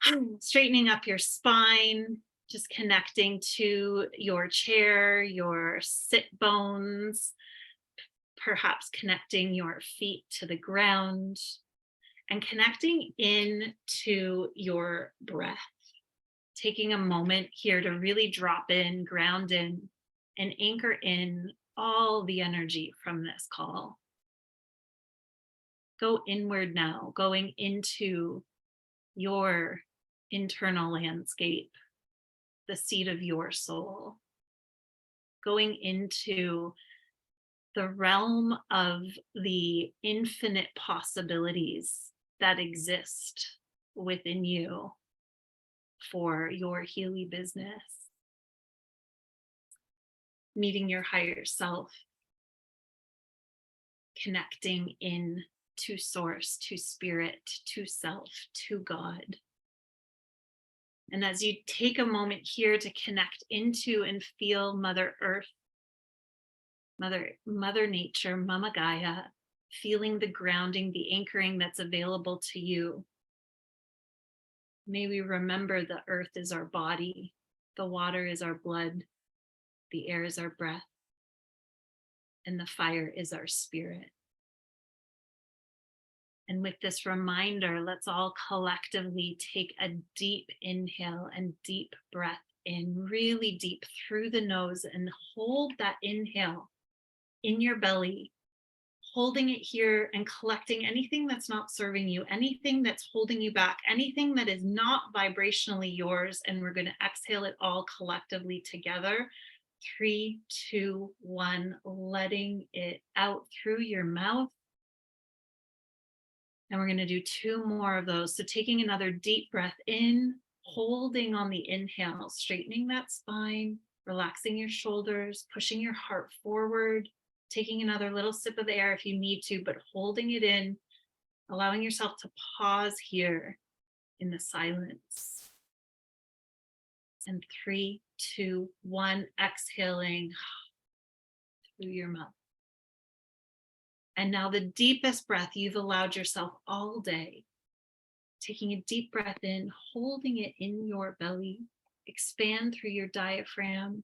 up your spine, just connecting to your chair, your sit bones, perhaps connecting your feet to the ground, and connecting in to your breath. Taking a moment here to really drop in, ground in, and anchor in all the energy from this call. Go inward now, going into your internal landscape, the seat of your soul, going into the realm of the infinite possibilities that exist within you for your Healy business, meeting your higher self, connecting in to source, to spirit, to self, to God. And as you take a moment here to connect into and feel Mother Earth, Mother Nature, Mama Gaia, feeling the grounding, the anchoring that's available to you. May we remember the earth is our body, the water is our blood, the air is our breath, and the fire is our spirit. And with this reminder, let's all collectively take a deep inhale and deep breath in, really deep through the nose, and hold that inhale in your belly. holding it here and collecting anything that's not serving you, anything that's holding you back, anything that is not vibrationally yours. And we're going to exhale it all collectively together. 3, 2, 1, letting it out through your mouth. And we're going to do 2 more of those. So taking another deep breath in, holding on the inhale, straightening that spine, relaxing your shoulders, pushing your heart forward, taking another little sip of the air if you need to, but holding it in, allowing yourself to pause here in the silence. And 3, 2, 1, exhaling through your mouth. And now the deepest breath you've allowed yourself all day. Taking a deep breath in, holding it in your belly, expand through your diaphragm.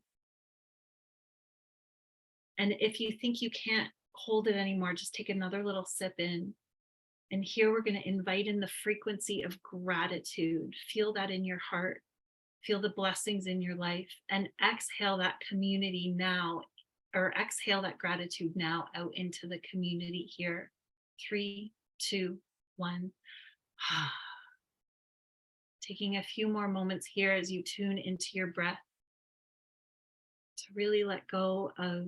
And if you think you can't hold it anymore, just take another little sip in. And here we're going to invite in the frequency of gratitude. Feel that in your heart. Feel the blessings in your life, and exhale that community now, or exhale that gratitude now out into the community here. 3, 2, 1. Taking a few more moments here as you tune into your breath to really let go of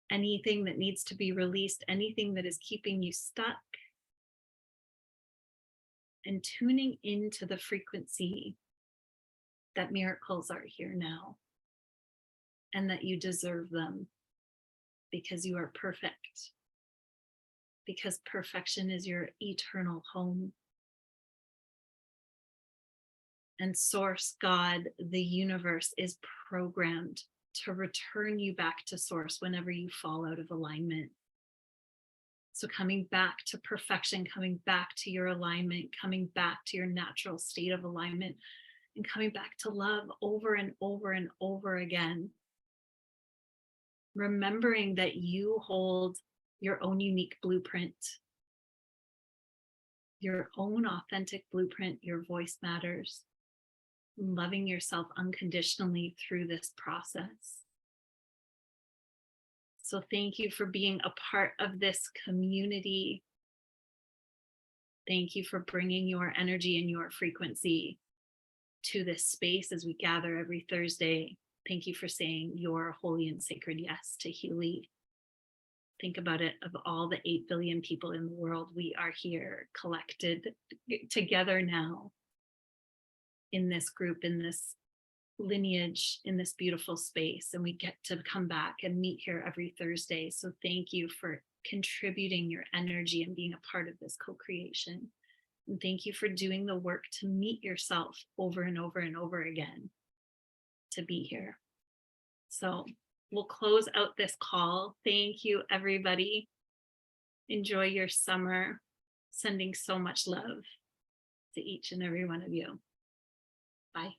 anything that needs to be released, anything that is keeping you stuck, and tuning into the frequency that miracles are here now and that you deserve them because you are perfect, because perfection is your eternal home. And Source, God, the universe, is programmed to return you back to Source whenever you fall out of alignment. So coming back to perfection, coming back to your alignment, coming back to your natural state of alignment, and coming back to love over and over and over again. Remembering that you hold your own unique blueprint, your own authentic blueprint. Your voice matters. Loving yourself unconditionally through this process. So thank you for being a part of this community. Thank you for bringing your energy and your frequency to this space as we gather every Thursday. Thank you for saying your holy and sacred yes to Healy. Think about it, of all the 8 billion people in the world, we are here collected together now in this group, in this lineage, in this beautiful space, and we get to come back and meet here every Thursday. So thank you for contributing your energy and being a part of this co-creation. And thank you for doing the work to meet yourself over and over and over again to be here. So we'll close out this call. Thank you, everybody. Enjoy your summer. Sending so much love to each and every one of you. Bye.